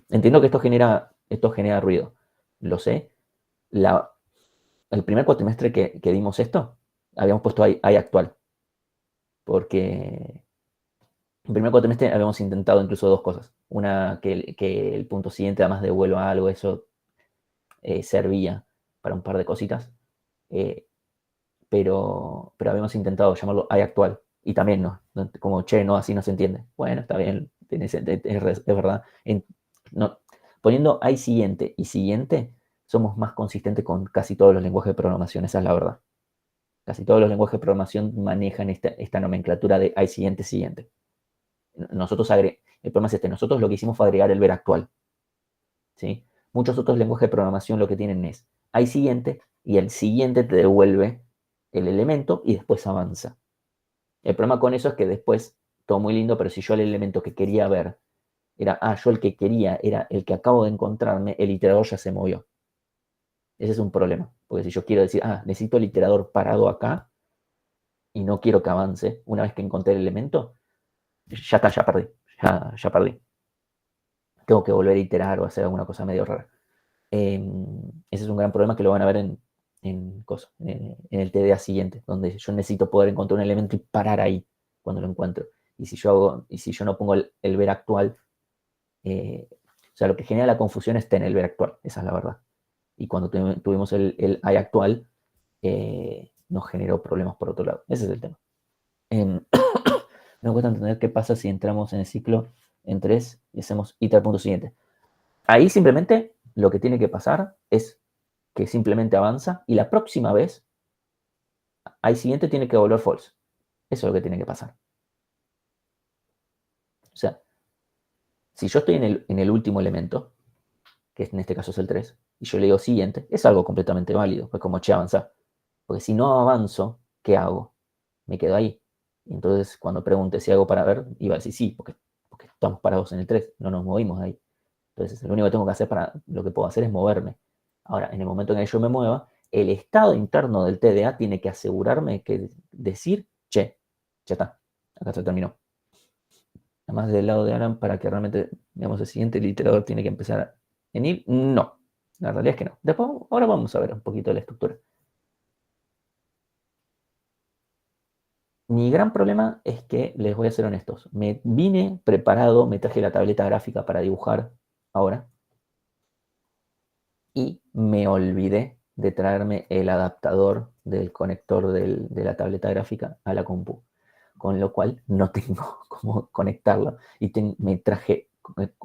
A: Entiendo que esto genera ruido, lo sé. El primer cuatrimestre que dimos esto, habíamos puesto ahí actual, porque en primer cuatrimestre habíamos intentado incluso dos cosas. Una, que el punto siguiente además devuelva algo, eso servía para un par de cositas, eh, pero habíamos intentado llamarlo hay actual y también como che, no, así no se entiende. Bueno, está bien, es verdad. No, poniendo hay siguiente y siguiente, somos más consistentes con casi todos los lenguajes de programación, esa es la verdad. Casi todos los lenguajes de programación manejan esta nomenclatura de hay siguiente, siguiente. El problema es nosotros lo que hicimos fue agregar el ver actual. ¿Sí? Muchos otros lenguajes de programación lo que tienen es hay siguiente y el siguiente te devuelve el elemento y después avanza. El problema con eso es que después, todo muy lindo, pero si yo el elemento que quería ver yo el que quería era el que acabo de encontrarme, el iterador ya se movió. Ese es un problema, porque si yo quiero decir, necesito el iterador parado acá y no quiero que avance, una vez que encontré el elemento, ya está, ya perdí, ya perdí. Tengo que volver a iterar o hacer alguna cosa medio rara. Ese es un gran problema que lo van a ver en el TDA siguiente, donde yo necesito poder encontrar un elemento y parar ahí cuando lo encuentro. Y si yo no pongo el ver actual, o sea, lo que genera la confusión está en el ver actual, esa es la verdad. Y cuando tuvimos el hay actual, nos generó problemas por otro lado. Ese es el tema. Me cuesta entender qué pasa si entramos en el ciclo en 3 y hacemos iter punto siguiente. Ahí simplemente lo que tiene que pasar es que simplemente avanza y la próxima vez, ahí siguiente tiene que volver false. Eso es lo que tiene que pasar. O sea, si yo estoy en el último elemento, que en este caso es el 3, y yo le digo siguiente, es algo completamente válido, pues como che avanza. Porque si no avanzo, ¿qué hago? Me quedo ahí. Y entonces cuando pregunte si hago para ver, iba a decir sí, porque estamos parados en el 3, no nos movimos de ahí. Entonces, lo único que tengo que hacer lo que puedo hacer es moverme. Ahora, en el momento en que yo me mueva, el estado interno del TDA tiene que asegurarme que decir, che, ya está, acá se terminó. Además del lado de Alan, para que realmente, digamos, el siguiente iterador tiene que empezar a venir. No, la realidad es que no. Después, ahora vamos a ver un poquito de la estructura. Mi gran problema es que, les voy a ser honestos, me vine preparado, me traje la tableta gráfica para dibujar ahora y me olvidé de traerme el adaptador del conector de la tableta gráfica a la compu, con lo cual no tengo cómo conectarlo y me traje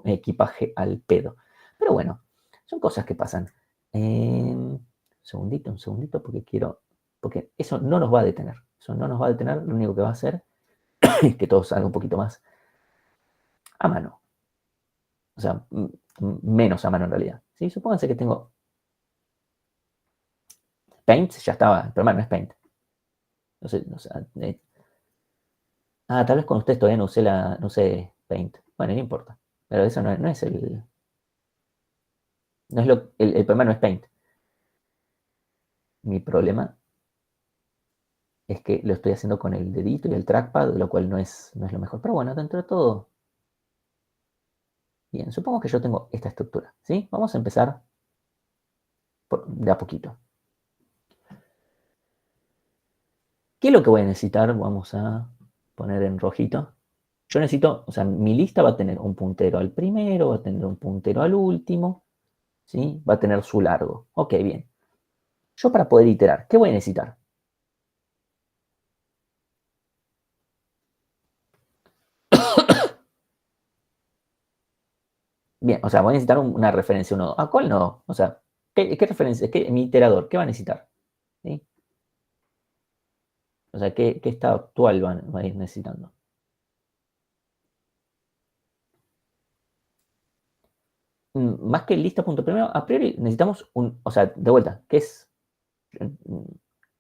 A: equipaje al pedo. Pero bueno, son cosas que pasan. Un segundito, porque eso no nos va a detener. Eso no nos va a detener, lo único que va a hacer es que todo salga un poquito más a mano. O sea, menos a mano en realidad. ¿Sí? Supónganse que tengo Paint, ya estaba, el problema no es Paint. No sé, tal vez con ustedes todavía no usé Paint. Bueno, no importa. Pero eso no es el. No es el problema no es Paint. Mi problema es que lo estoy haciendo con el dedito y el trackpad, lo cual no es lo mejor. Pero bueno, dentro de todo. Bien, supongo que yo tengo esta estructura. ¿Sí? Vamos a empezar de a poquito. ¿Qué es lo que voy a necesitar? Vamos a poner en rojito. Yo necesito, o sea, mi lista va a tener un puntero al primero, va a tener un puntero al último, ¿sí? Va a tener su largo. Ok, bien. Yo para poder iterar, ¿qué voy a necesitar? Bien, o sea, voy a necesitar una referencia, un nodo. ¿A cuál nodo? O sea, ¿qué referencia? Mi iterador, ¿qué va a necesitar? ¿Sí? O sea, ¿qué estado actual va a ir necesitando? Más que lista.primero, a priori necesitamos o sea, de vuelta, ¿qué es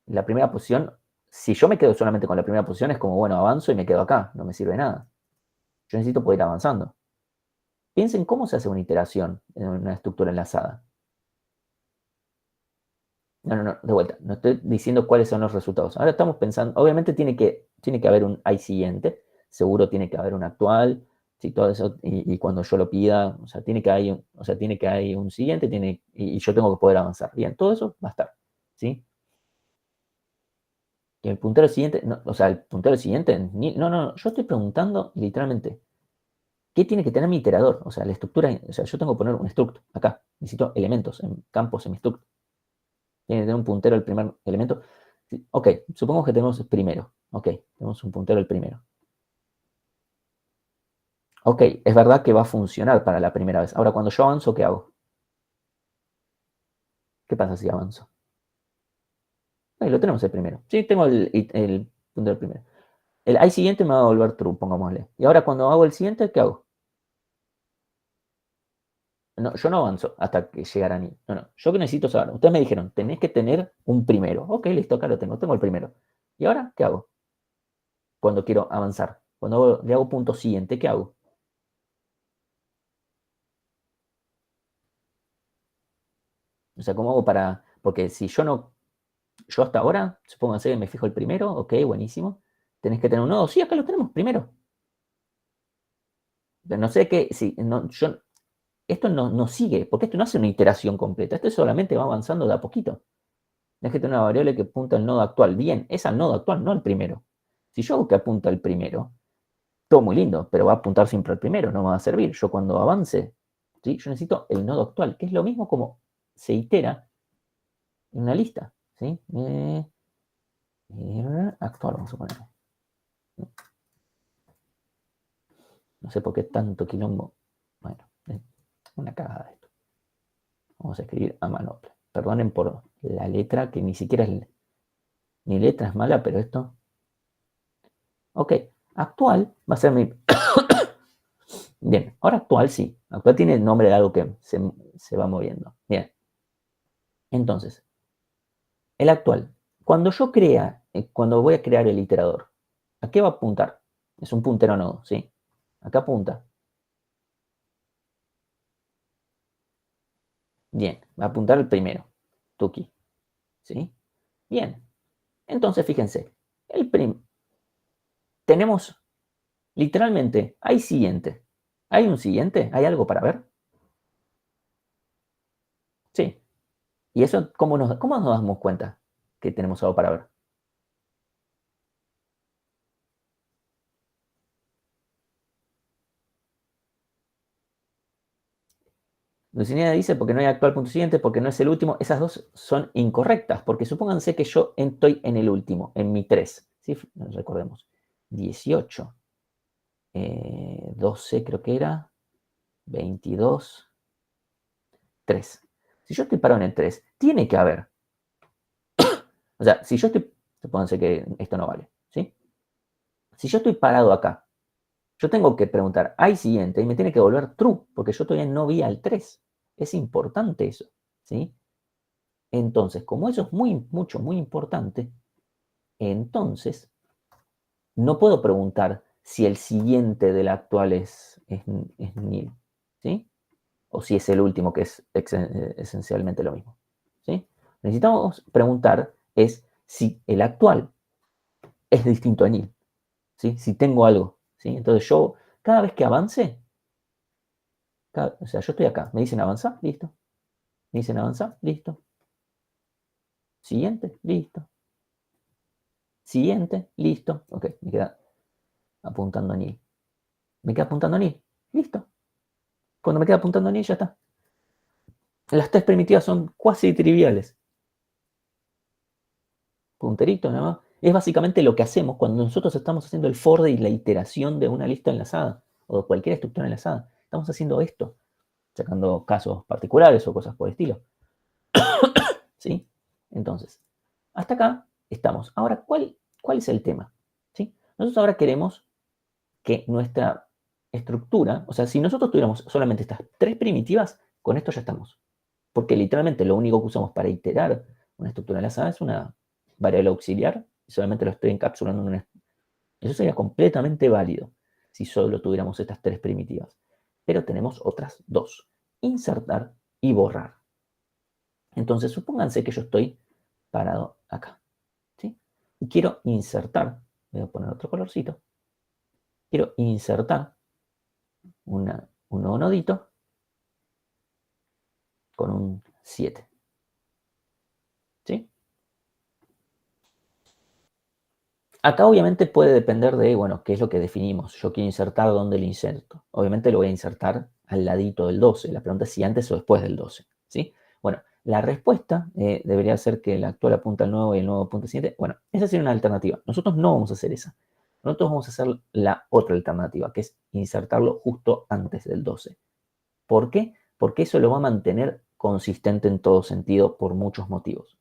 A: la primera posición? Si yo me quedo solamente con la primera posición, es como, bueno, avanzo y me quedo acá, no me sirve de nada. Yo necesito poder ir avanzando. Piensen cómo se hace una iteración en una estructura enlazada. No, de vuelta, no estoy diciendo cuáles son los resultados. Ahora estamos pensando, obviamente tiene que haber un hay siguiente, seguro tiene que haber un actual, ¿sí? Todo eso, y cuando yo lo pida, o sea, tiene que haber un siguiente, y yo tengo que poder avanzar. Bien, todo eso va a estar, ¿sí? Y el puntero siguiente, no, o sea, el puntero siguiente, no, yo estoy preguntando literalmente, ¿qué tiene que tener mi iterador? O sea, la estructura, o sea, yo tengo que poner un struct acá, necesito elementos, en campos en mi struct. Tiene que tener un puntero al primer elemento. Ok, supongamos que tenemos el primero. Ok, tenemos un puntero al primero. Ok, es verdad que va a funcionar para la primera vez. Ahora, cuando yo avanzo, ¿qué hago? ¿Qué pasa si avanzo? Ahí lo tenemos el primero. Sí, tengo el puntero primero. El I siguiente me va a volver true, pongámosle. Y ahora cuando hago el siguiente, ¿qué hago? No, yo no avanzo hasta que llegaran ahí. No. Yo que necesito saber. Ustedes me dijeron, tenés que tener un primero. Ok, listo, acá lo tengo. Tengo el primero. ¿Y ahora qué hago? Cuando quiero avanzar. Cuando le hago punto siguiente, ¿qué hago? O sea, ¿cómo hago para...? Porque si yo no... Yo hasta ahora, supónganse que me fijo el primero, ok, buenísimo. Tenés que tener un nodo. Sí, acá lo tenemos, primero. Pero no sé qué... Si, no, esto no sigue, porque esto no hace una iteración completa. Esto solamente va avanzando de a poquito. Tenés que tener una variable que apunta al nodo actual. Bien, es al nodo actual, no al primero. Si yo hago que apunta al primero, todo muy lindo, pero va a apuntar siempre al primero, no me va a servir. Yo cuando avance, ¿sí? Yo necesito el nodo actual, que es lo mismo como se itera en una lista. ¿Sí? Actual, vamos a poner. No sé por qué tanto quilombo. Bueno, es una cagada esto. Vamos a escribir a manopla. Perdonen por la letra, que ni siquiera es. Mi letra es mala, pero esto. Ok, actual va a ser mi. Bien, ahora actual sí. Actual tiene el nombre de algo que se va moviendo. Bien. Entonces, el actual. Cuando voy a crear el iterador, ¿a qué va a apuntar? Es un puntero nodo, ¿sí? Acá apunta. Bien, va a apuntar el primero. Tuki. ¿Sí? Bien. Entonces, fíjense. Tenemos, literalmente, hay siguiente. ¿Hay un siguiente? ¿Hay algo para ver? Sí. ¿Y eso cómo nos damos cuenta que tenemos algo para ver? Dulcinea dice porque no hay actual punto siguiente, porque no es el último. Esas dos son incorrectas, porque supónganse que yo estoy en el último, en mi 3. ¿Sí? Recordemos. 18. 12 creo que era. 22. 3. Si yo estoy parado en el 3, tiene que haber. O sea, si yo estoy. Supónganse que esto no vale. ¿Sí? Si yo estoy parado acá, yo tengo que preguntar, ¿hay siguiente? Y me tiene que volver true, porque yo todavía no vi al 3. Es importante eso. ¿Sí? Entonces, como eso es muy importante, entonces no puedo preguntar si el siguiente del actual es nil, ¿sí? O si es el último, que es esencialmente lo mismo, ¿sí? Necesitamos preguntar es si el actual es distinto a nil, ¿sí? Si tengo algo, ¿sí? Entonces yo, cada vez que avance, o sea, yo estoy acá, me dicen avanza, listo. Me dicen avanza, listo. Siguiente, listo. Siguiente, listo. Ok, me queda apuntando a nil. Me queda apuntando a nil. Listo. Cuando me queda apuntando a nil, ya está. Las tres primitivas son cuasi triviales. Punterito, ¿no? Es básicamente lo que hacemos cuando nosotros estamos haciendo el for y la iteración de una lista enlazada o de cualquier estructura enlazada. Estamos haciendo esto, sacando casos particulares o cosas por el estilo. ¿Sí? Entonces, hasta acá estamos. Ahora, ¿cuál es el tema? ¿Sí? Nosotros ahora queremos que nuestra estructura, o sea, si nosotros tuviéramos solamente estas tres primitivas, con esto ya estamos. Porque literalmente lo único que usamos para iterar una estructura enlazada es una variable auxiliar y solamente lo estoy encapsulando en una. Eso sería completamente válido si solo tuviéramos estas tres primitivas. Pero tenemos otras dos: insertar y borrar. Entonces, supónganse que yo estoy parado acá, ¿sí? Y quiero insertar, voy a poner otro colorcito, quiero insertar un nuevo nodito con un 7, ¿sí? Acá obviamente puede depender de, bueno, qué es lo que definimos. Yo quiero insertar, ¿dónde lo inserto? Obviamente lo voy a insertar al ladito del 12. La pregunta es si antes o después del 12, ¿sí? Bueno, la respuesta debería ser que el actual apunta al nuevo y el nuevo apunta al siguiente. Bueno, esa sería una alternativa. Nosotros no vamos a hacer esa. Nosotros vamos a hacer la otra alternativa, que es insertarlo justo antes del 12. ¿Por qué? Porque eso lo va a mantener consistente en todo sentido por muchos motivos.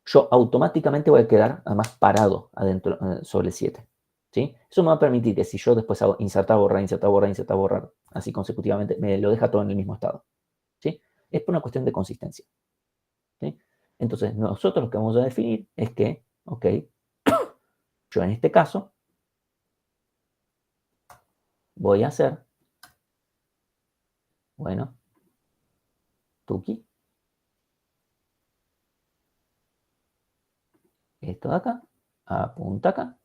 A: Yo automáticamente voy a quedar además parado adentro sobre el 7. ¿Sí? Eso me va a permitir que si yo después hago insertar, borrar, insertar, borrar, insertar, borrar, así consecutivamente, me lo deja todo en el mismo estado. ¿Sí? Es por una cuestión de consistencia. ¿Sí? Entonces, nosotros lo que vamos a definir es que, ok, yo en este caso voy a hacer, bueno, tuki, esto de acá, apunta acá,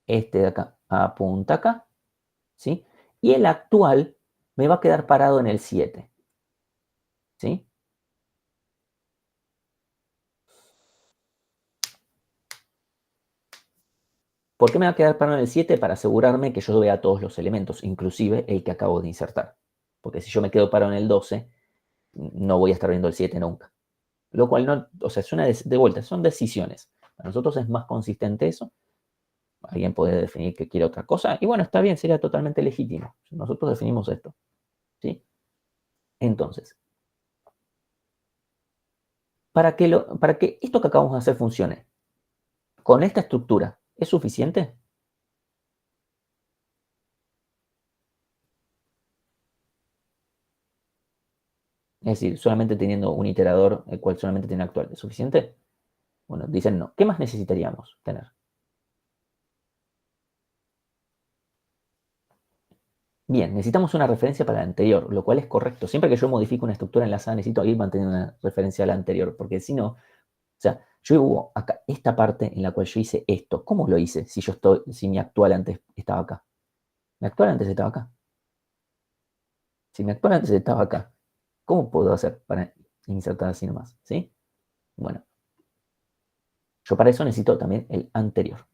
A: este de acá, apunta acá, ¿sí? Y el actual me va a quedar parado en el 7, ¿sí? ¿Por qué me va a quedar parado en el 7? Para asegurarme que yo vea todos los elementos, inclusive el que acabo de insertar. Porque si yo me quedo parado en el 12, no voy a estar viendo el 7 nunca. Lo cual no, o sea, es una de vuelta, son decisiones. Para nosotros es más consistente eso. Alguien puede definir que quiere otra cosa. Y bueno, está bien, sería totalmente legítimo. Nosotros definimos esto. ¿Sí? Entonces, para que esto que acabamos de hacer funcione, con esta estructura, ¿es suficiente? Es decir, solamente teniendo un iterador, el cual solamente tiene actual, ¿es suficiente? Bueno, dicen no. ¿Qué más necesitaríamos tener? Bien, necesitamos una referencia para la anterior, lo cual es correcto. Siempre que yo modifico una estructura enlazada, necesito ir manteniendo una referencia a la anterior, porque si no, o sea, yo hubo acá esta parte en la cual yo hice esto. ¿Cómo lo hice si mi actual antes estaba acá? Mi actual antes estaba acá. Si mi actual antes estaba acá, ¿cómo puedo hacer para insertar así nomás? ¿Sí? Bueno, yo para eso necesito también el anterior.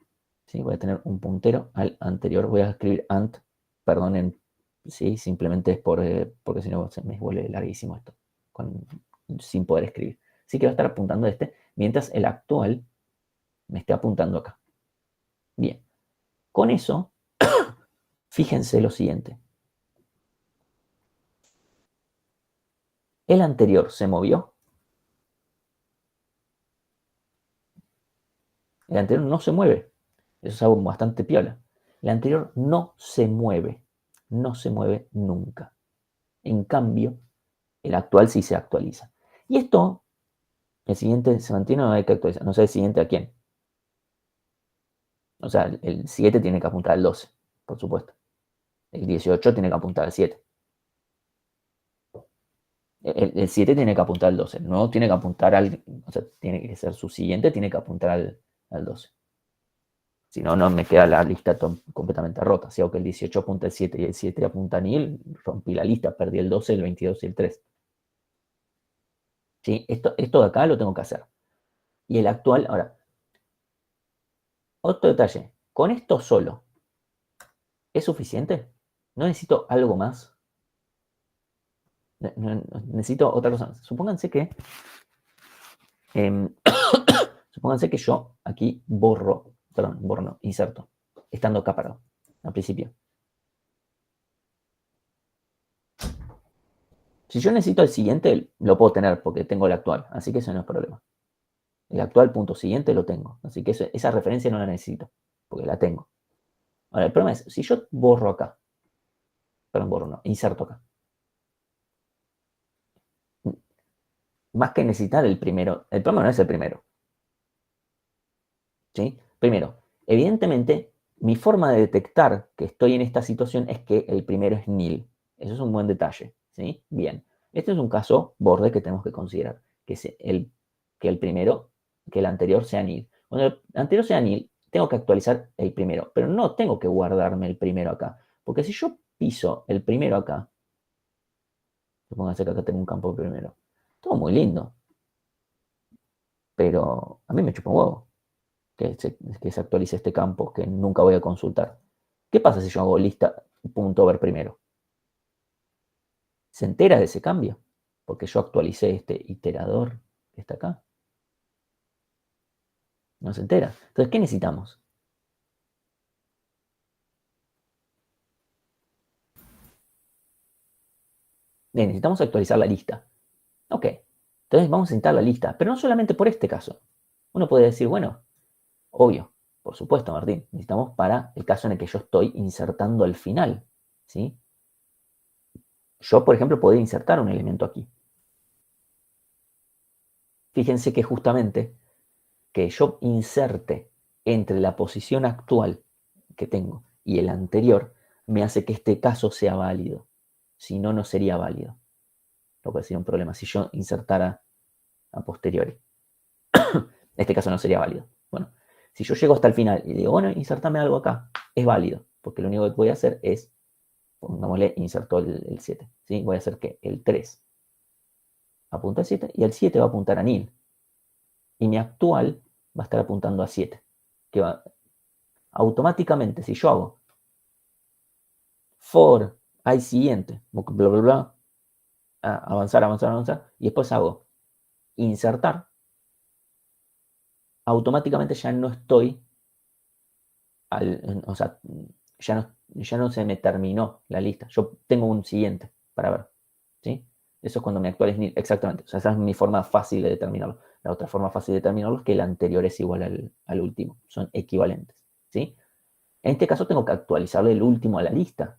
A: ¿Sí? Voy a tener un puntero al anterior. Voy a escribir ant, perdonen, ¿sí? Simplemente es porque si no se me vuelve larguísimo esto, sin poder escribir. Así que va a estar apuntando a este, mientras el actual me esté apuntando acá. Bien, con eso, fíjense lo siguiente. El anterior se movió. El anterior no se mueve. Eso es algo bastante piola. El anterior no se mueve. No se mueve nunca. En cambio, el actual sí se actualiza. Y esto, el siguiente se mantiene o no hay que actualizar. No sé el siguiente a quién. O sea, el 7 tiene que apuntar al 12, por supuesto. El 18 tiene que apuntar al 7. El 7 tiene que apuntar al 12. No tiene que apuntar al... O sea, tiene que ser su siguiente, tiene que apuntar al 12. Si no, no me queda la lista completamente rota. Si hago que el 18 apunta al 7 y el 7 apunta a Nil, rompí la lista, perdí el 12, el 22 y el 3. ¿Sí? Esto de acá lo tengo que hacer. Y el actual, ahora, otro detalle. Con esto solo, ¿es suficiente? ¿No necesito algo más? Necesito otra cosa. Supónganse que, supónganse que yo aquí borro, no, inserto, estando acá parado, al principio. Si yo necesito el siguiente, lo puedo tener porque tengo el actual, así que eso no es problema. El actual punto siguiente lo tengo, así que esa referencia no la necesito, porque la tengo. Ahora, el problema es, si yo borro acá, perdón, borro no, inserto acá, más que necesitar el primero, el problema no es el primero. ¿Sí? Primero, evidentemente, mi forma de detectar que estoy en esta situación es que el primero es nil. Eso es un buen detalle. ¿Sí? Bien. Este es un caso borde que tenemos que considerar. Que el anterior sea nil. Cuando el anterior sea nil, tengo que actualizar el primero. Pero no tengo que guardarme el primero acá. Porque si yo piso el primero acá, supónganse que acá tengo un campo primero. Todo muy lindo. Pero a mí me chupa un huevo que se actualice este campo que nunca voy a consultar. ¿Qué pasa si yo hago lista punto ver primero? ¿Se entera de ese cambio? Porque yo actualicé este iterador que está acá. No se entera. Entonces, ¿qué necesitamos? Bien, necesitamos actualizar la lista. Ok. Entonces vamos a necesitar la lista, pero no solamente por este caso. Uno puede decir, bueno, obvio, por supuesto, Martín, necesitamos para el caso en el que yo estoy insertando al final. ¿Sí? Yo, por ejemplo, podría insertar un elemento aquí. Fíjense que justamente que yo inserte entre la posición actual que tengo y el anterior me hace que este caso sea válido. Si no, no sería válido. Lo cual sería un problema. Si yo insertara a posteriori, este caso no sería válido. Bueno, si yo llego hasta el final y digo, bueno, insertame algo acá, es válido. Porque lo único que voy a hacer es, pongámosle, insertó el 7. ¿Sí? Voy a hacer que el 3 apunta a 7 y el 7 va a apuntar a nil. Y mi actual va a estar apuntando a 7. Que va automáticamente, si yo hago for i siguiente, bla, bla, bla, avanzar, avanzar, avanzar, y después hago insertar, automáticamente ya no estoy, o sea, ya no se me terminó la lista. Yo tengo un siguiente para ver. ¿Sí? Eso es cuando mi actual es nil. Exactamente. O sea, esa es mi forma fácil de determinarlo. La otra forma fácil de determinarlo es que el anterior es igual al último. Son equivalentes. ¿Sí? En este caso tengo que actualizarle el último a la lista.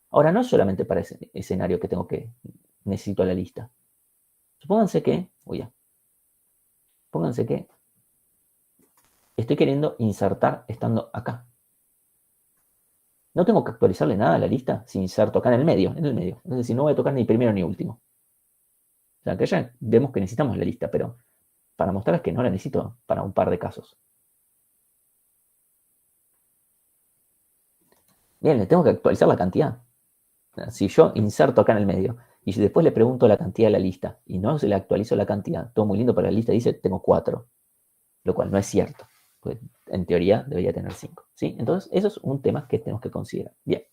A: Ahora, no es solamente para ese escenario que necesito la lista. Supónganse que, pónganse que estoy queriendo insertar estando acá. No tengo que actualizarle nada a la lista si inserto acá en el medio. Es decir, no voy a tocar ni primero ni último. O sea, que ya vemos que necesitamos la lista, pero para mostrarles que no la necesito para un par de casos. Bien, le tengo que actualizar la cantidad. Si yo inserto acá en el medio y si después le pregunto la cantidad de la lista y no se le actualizo la cantidad, todo muy lindo, pero la lista dice tengo 4, lo cual no es cierto. Pues en teoría debería tener 5. ¿Sí? Entonces, eso es un tema que tenemos que considerar. Bien.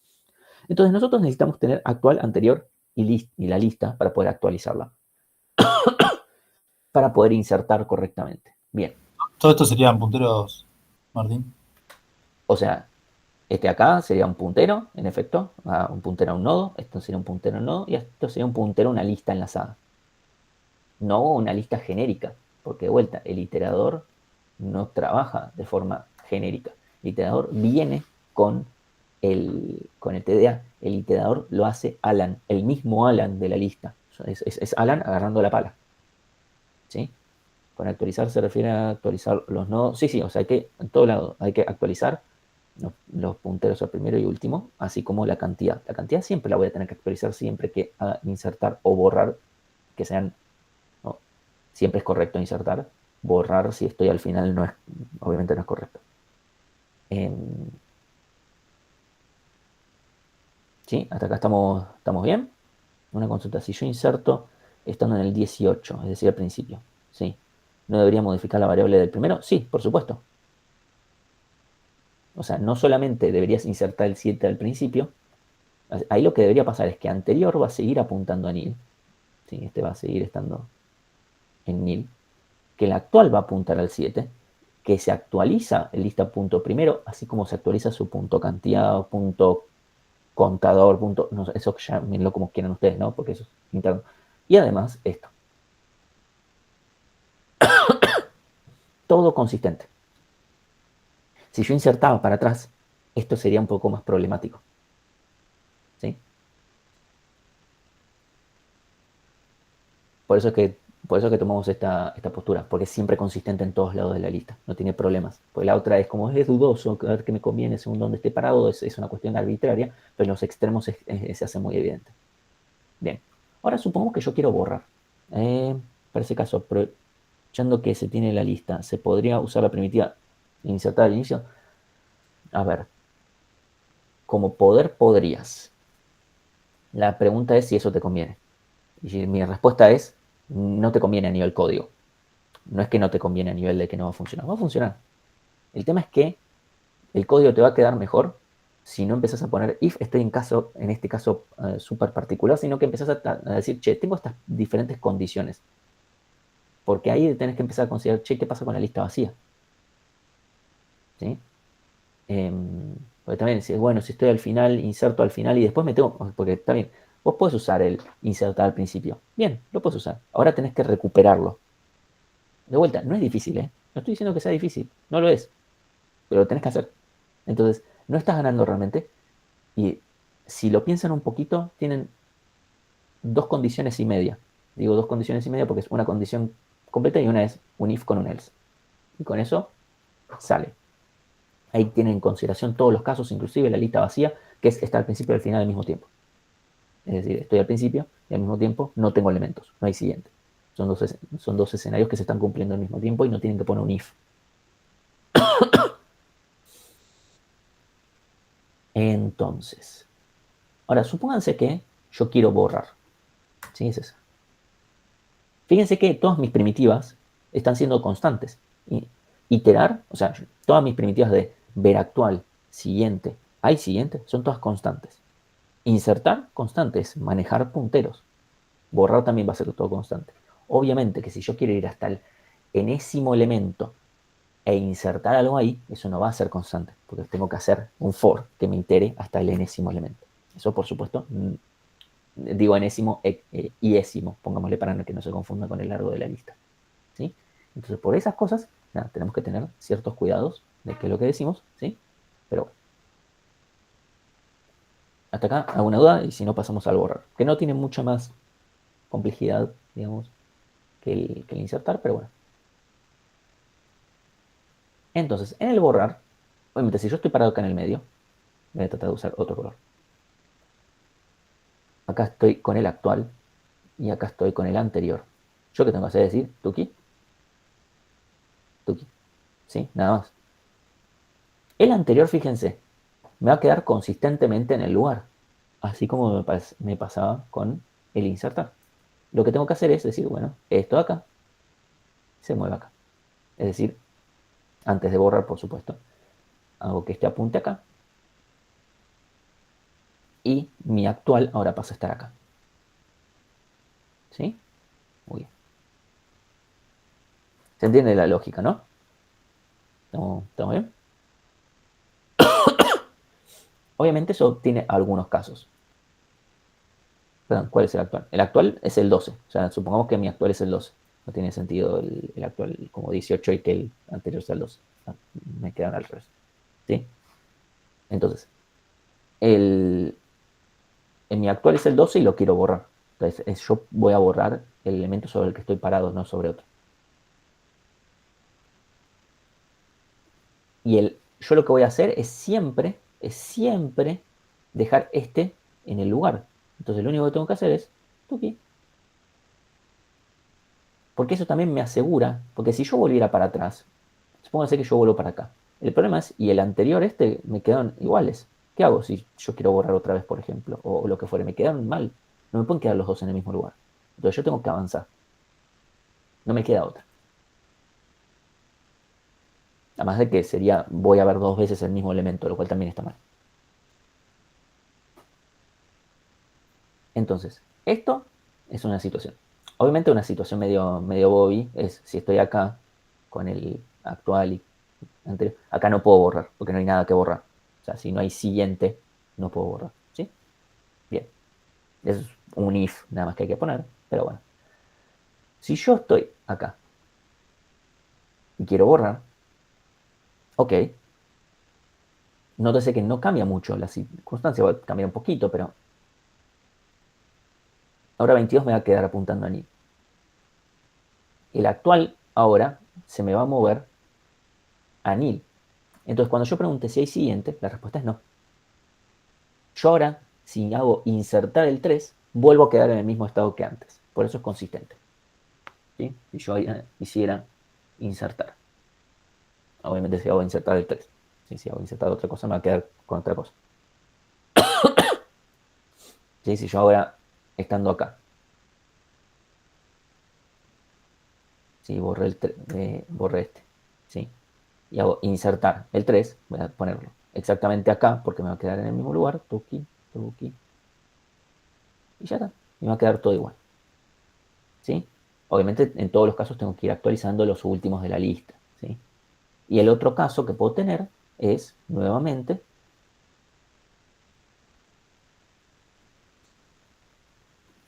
A: Entonces, nosotros necesitamos tener actual, anterior y la lista para poder actualizarla. Para poder insertar correctamente. Bien.
B: Todo esto serían punteros, Martín.
A: O sea, este acá sería un puntero, en efecto, un puntero a un nodo, esto sería un puntero a un nodo, y esto sería un puntero a una lista enlazada. No una lista genérica, porque de vuelta, el iterador no trabaja de forma genérica. El iterador viene con el TDA. El iterador lo hace Alan, el mismo Alan de la lista. Es Alan agarrando la pala. ¿Sí? Con actualizar se refiere a actualizar los nodos. Sí, o sea, en todo lado hay que actualizar los punteros al primero y último, así como la cantidad. La cantidad siempre la voy a tener que actualizar siempre que haga insertar o borrar, que sean, ¿no? Siempre es correcto insertar, borrar si estoy al final no es, obviamente no es correcto. ¿Sí? Hasta acá estamos bien. Una consulta, si yo inserto estando en el 18, es decir, al principio, ¿sí? ¿No debería modificar la variable del primero? Sí, por supuesto. O sea, no solamente deberías insertar el 7 al principio, ahí lo que debería pasar es que anterior va a seguir apuntando a nil, ¿sí? Este va a seguir estando en nil, que el actual va a apuntar al 7, que se actualiza el lista punto primero, así como se actualiza su punto cantidad, punto contador, punto, no sé, eso ya mírenlo como quieran ustedes, ¿no? Porque eso es interno. Y además esto. Todo consistente. Si yo insertaba para atrás, esto sería un poco más problemático. ¿Sí? Por eso es que tomamos esta postura, porque es siempre consistente en todos lados de la lista, no tiene problemas. Pues la otra es como es dudoso, a ver qué me conviene según dónde esté parado, es una cuestión arbitraria, pero en los extremos se hace muy evidente. Bien, ahora supongamos que yo quiero borrar. Para ese caso, aprovechando que se tiene la lista, ¿se podría usar la primitiva insertar al inicio? A ver, como poder podrías. La pregunta es si eso te conviene. Y mi respuesta es, no te conviene a nivel código. No es que no te conviene a nivel de que no va a funcionar. Va a funcionar. El tema es que el código te va a quedar mejor si no empezás a poner if, estoy en este caso súper particular, sino que empezás a decir, che, tengo estas diferentes condiciones. Porque ahí tenés que empezar a considerar, che, ¿qué pasa con la lista vacía? ¿Sí? Porque también, bueno, si estoy al final, inserto al final y después me tengo, porque está bien, vos podés usar el insertar al principio. Bien, lo puedes usar. Ahora tenés que recuperarlo. De vuelta, no es difícil, ¿eh? No estoy diciendo que sea difícil, no lo es, pero lo tenés que hacer. Entonces, no estás ganando realmente. Y si lo piensan un poquito, tienen 2 condiciones y media. Digo 2 condiciones y media porque es una condición completa y una es un if con un else. Y con eso sale. Ahí tienen en consideración todos los casos, inclusive la lista vacía, que es estar al principio y al final al mismo tiempo. Es decir, estoy al principio y al mismo tiempo no tengo elementos, no hay siguiente. Son dos escenarios que se están cumpliendo al mismo tiempo y no tienen que poner un if. Entonces, ahora supónganse que yo quiero borrar. ¿Sí? Es eso. Fíjense que todas mis primitivas están siendo constantes. Iterar, o sea, todas mis primitivas de ver actual, siguiente, hay siguiente, son todas constantes. Insertar, constantes. Manejar punteros. Borrar también va a ser todo constante. Obviamente que si yo quiero ir hasta el enésimo elemento e insertar algo ahí, eso no va a ser constante, porque tengo que hacer un for que me itere hasta el enésimo elemento. Eso, por supuesto, digo enésimo y ésimo, pongámosle para que no se confunda con el largo de la lista. ¿Sí? Entonces, por esas cosas, nada, tenemos que tener ciertos cuidados de qué es lo que decimos, ¿sí? Pero bueno, hasta acá, ¿alguna duda? Y si no, pasamos al borrar, que no tiene mucha más complejidad, digamos, que el insertar, pero bueno. Entonces, en el borrar, obviamente, si yo estoy parado acá en el medio, Voy a tratar de usar otro color. Acá estoy con el actual y acá estoy con el anterior. ¿Yo qué tengo que hacer? Decir, tuki, tuki. ¿Sí? Nada más. El anterior, fíjense, me va a quedar consistentemente en el lugar. Así como me pasaba con el insertar. Lo que tengo que hacer es decir, bueno, esto de acá se mueve acá. Es decir, antes de borrar, por supuesto, hago que este apunte acá. Y mi actual ahora pasa a estar acá. ¿Sí? Muy bien. ¿Se entiende la lógica, no? ¿Estamos bien? Obviamente eso tiene algunos casos. Perdón, ¿cuál es el actual? El actual es el 12. O sea, supongamos que mi actual es el 12. No tiene sentido el actual como 18 y que el anterior sea el 12. Ah, me quedan al revés. ¿Sí? Entonces, el, mi actual es el 12 y lo quiero borrar. Entonces, yo voy a borrar el elemento sobre el que estoy parado, no sobre otro. Y yo lo que voy a hacer es siempre dejar este en el lugar. Entonces, lo único que tengo que hacer es, tuki. Porque eso también me asegura, porque si yo volviera para atrás, supóngase que yo vuelvo para acá. El problema es, y el anterior me quedaron iguales. ¿Qué hago si yo quiero borrar otra vez, por ejemplo? O lo que fuere, me quedaron mal. No me pueden quedar los dos en el mismo lugar. Entonces yo tengo que avanzar. No me queda otra. Además de que sería, voy a ver dos veces el mismo elemento, lo cual también está mal. Entonces, esto es una situación. Obviamente una situación medio bobby es si estoy acá con el actual y anterior. Acá no puedo borrar, porque no hay nada que borrar. O sea, si no hay siguiente, no puedo borrar. ¿Sí? Bien. Eso es un if nada más que hay que poner, pero bueno. Si yo estoy acá y quiero borrar, ok. Nótese que no cambia mucho la circunstancia, va a cambiar un poquito, pero ahora 22 me va a quedar apuntando a nil. El actual ahora se me va a mover a nil. Entonces, cuando yo pregunte si hay siguiente, la respuesta es no. Yo ahora, si hago insertar el 3, vuelvo a quedar en el mismo estado que antes. Por eso es consistente. ¿Sí? Si yo hiciera insertar. Obviamente si hago insertar el 3. ¿Sí? Si hago insertar otra cosa, me va a quedar con otra cosa. ¿Sí? Si yo ahora, estando acá, ¿sí? Borré este. ¿Sí? Y hago insertar el 3, voy a ponerlo exactamente acá, porque me va a quedar en el mismo lugar. Tuki, tuki. Y ya está. Me va a quedar todo igual. ¿Sí? Obviamente en todos los casos tengo que ir actualizando los últimos de la lista. ¿Sí? Y el otro caso que puedo tener es, nuevamente,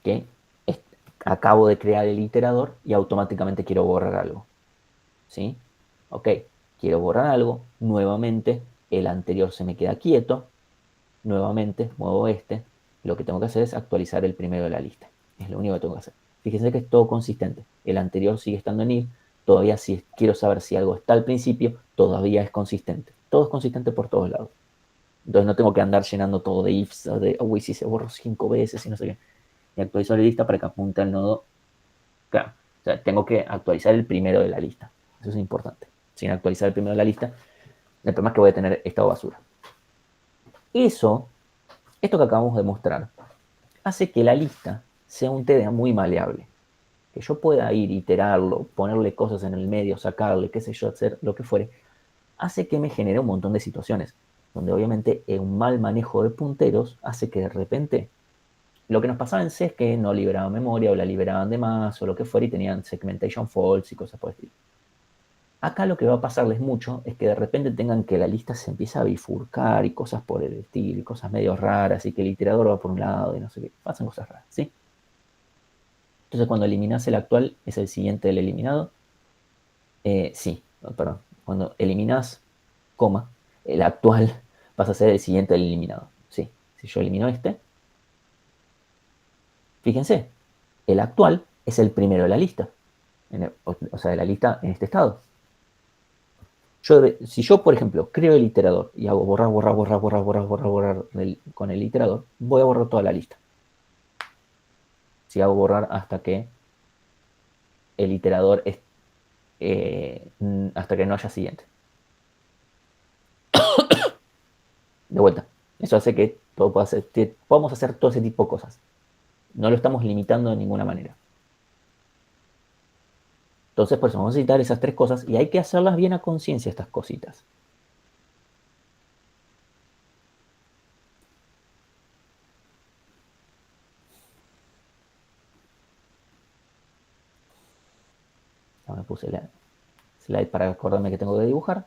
A: que acabo de crear el iterador y automáticamente quiero borrar algo. ¿Sí? Ok, quiero borrar algo, nuevamente el anterior se me queda quieto, nuevamente muevo este, lo que tengo que hacer es actualizar el primero de la lista. Es lo único que tengo que hacer. Fíjense que es todo consistente. El anterior sigue estando en if, todavía si quiero saber si algo está al principio, todavía es consistente. Todo es consistente por todos lados. Entonces no tengo que andar llenando todo de ifs, de, uy, si se borró 5 veces y no sé qué. Y actualizo la lista para que apunte al nodo. Claro, o sea, tengo que actualizar el primero de la lista. Eso es importante. Sin actualizar el primero de la lista, el problema es que voy a tener estado basura. Esto que acabamos de mostrar, hace que la lista sea un TDA muy maleable. Que yo pueda ir, iterarlo, ponerle cosas en el medio, sacarle, qué sé yo, hacer lo que fuere, hace que me genere un montón de situaciones. Donde obviamente un mal manejo de punteros hace que de repente lo que nos pasaba en C es que no liberaban memoria o la liberaban de más o lo que fuera y tenían segmentation faults y cosas por el estilo. Acá lo que va a pasarles mucho es que de repente tengan que la lista se empieza a bifurcar y cosas por el estilo y cosas medio raras y que el iterador va por un lado y no sé qué. Pasan cosas raras, ¿sí? Entonces cuando eliminas el actual es el siguiente del eliminado. Sí, perdón. Cuando eliminas coma, el actual pasa a ser el siguiente del eliminado. Sí, si yo elimino este, fíjense, el actual es el primero de la lista. O sea, de la lista en este estado. Si yo, por ejemplo, creo el iterador y hago borrar con el iterador, voy a borrar toda la lista. Si hago borrar hasta que el iterador hasta que no haya siguiente. De vuelta, eso hace que podamos hacer todo ese tipo de cosas. No lo estamos limitando de ninguna manera. Entonces, por eso vamos a necesitar esas tres cosas y hay que hacerlas bien a conciencia, estas cositas. Ya me puse la slide para acordarme que tengo que dibujar.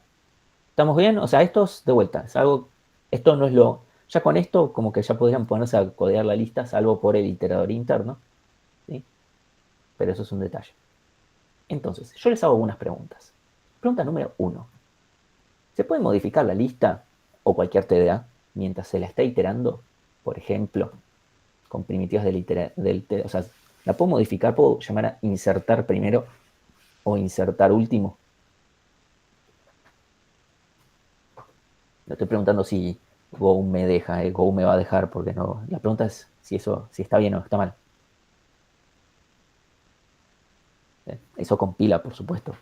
A: ¿Estamos bien? O sea, esto es de vuelta. Es algo, esto no es lo... Ya con esto, como que ya podrían ponerse a codear la lista, salvo por el iterador interno. ¿Sí? Pero eso es un detalle. Entonces, yo les hago algunas preguntas. Pregunta número 1. ¿Se puede modificar la lista o cualquier TDA mientras se la está iterando? Por ejemplo, con primitivas del TDA. O sea, ¿la puedo modificar? ¿Puedo llamar a insertar primero o insertar último? Le estoy preguntando si Go me deja, Go me va a dejar, porque no. La pregunta es si está bien o está mal. Eso compila, por supuesto.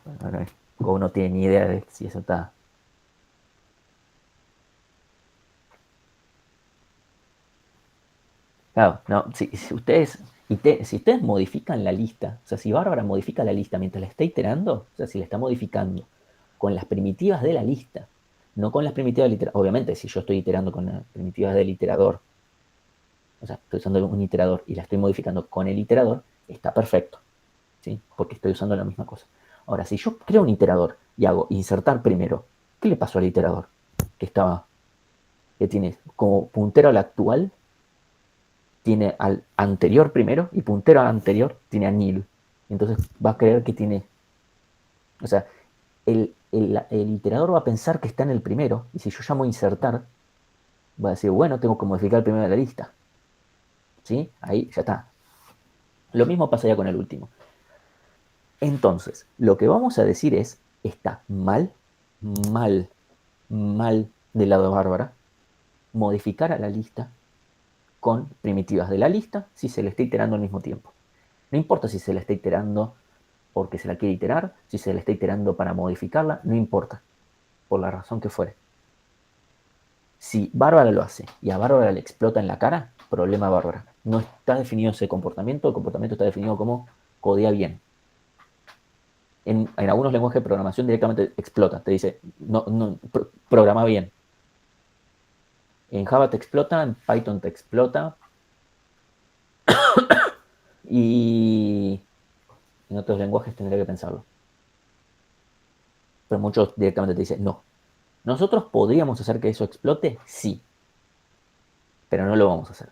A: Go no tiene ni idea de si eso está. Claro, no, si ustedes modifican la lista, o sea, si Bárbara modifica la lista mientras la está iterando, o sea, si la está modificando con las primitivas de la lista, no con las primitivas del iterador, obviamente, si yo estoy iterando con las primitivas del iterador, o sea, estoy usando un iterador y la estoy modificando con el iterador, está perfecto, ¿sí? Porque estoy usando la misma cosa. Ahora, si yo creo un iterador y hago insertar primero, ¿qué le pasó al iterador? Que tiene como puntero al actual, tiene al anterior primero y puntero al anterior tiene a nil. Entonces va a creer que tiene, o sea, el iterador va a pensar que está en el primero y si yo llamo insertar, va a decir, bueno, tengo que modificar el primero de la lista. ¿Sí? Ahí ya está. Lo mismo pasaría con el último. Entonces, lo que vamos a decir es, está mal del lado de Bárbara, modificar a la lista con primitivas de la lista si se le está iterando al mismo tiempo. No importa si se la está iterando porque se la quiere iterar, si se la está iterando para modificarla, no importa, por la razón que fuere. Si Bárbara lo hace y a Bárbara le explota en la cara, problema Bárbara. No está definido ese comportamiento, el comportamiento está definido como codea bien. En algunos lenguajes de programación directamente explota, te dice, programa bien. En Java te explota, en Python te explota, y en otros lenguajes tendría que pensarlo. Pero muchos directamente te dicen, no. ¿Nosotros podríamos hacer que eso explote? Sí. Pero no lo vamos a hacer.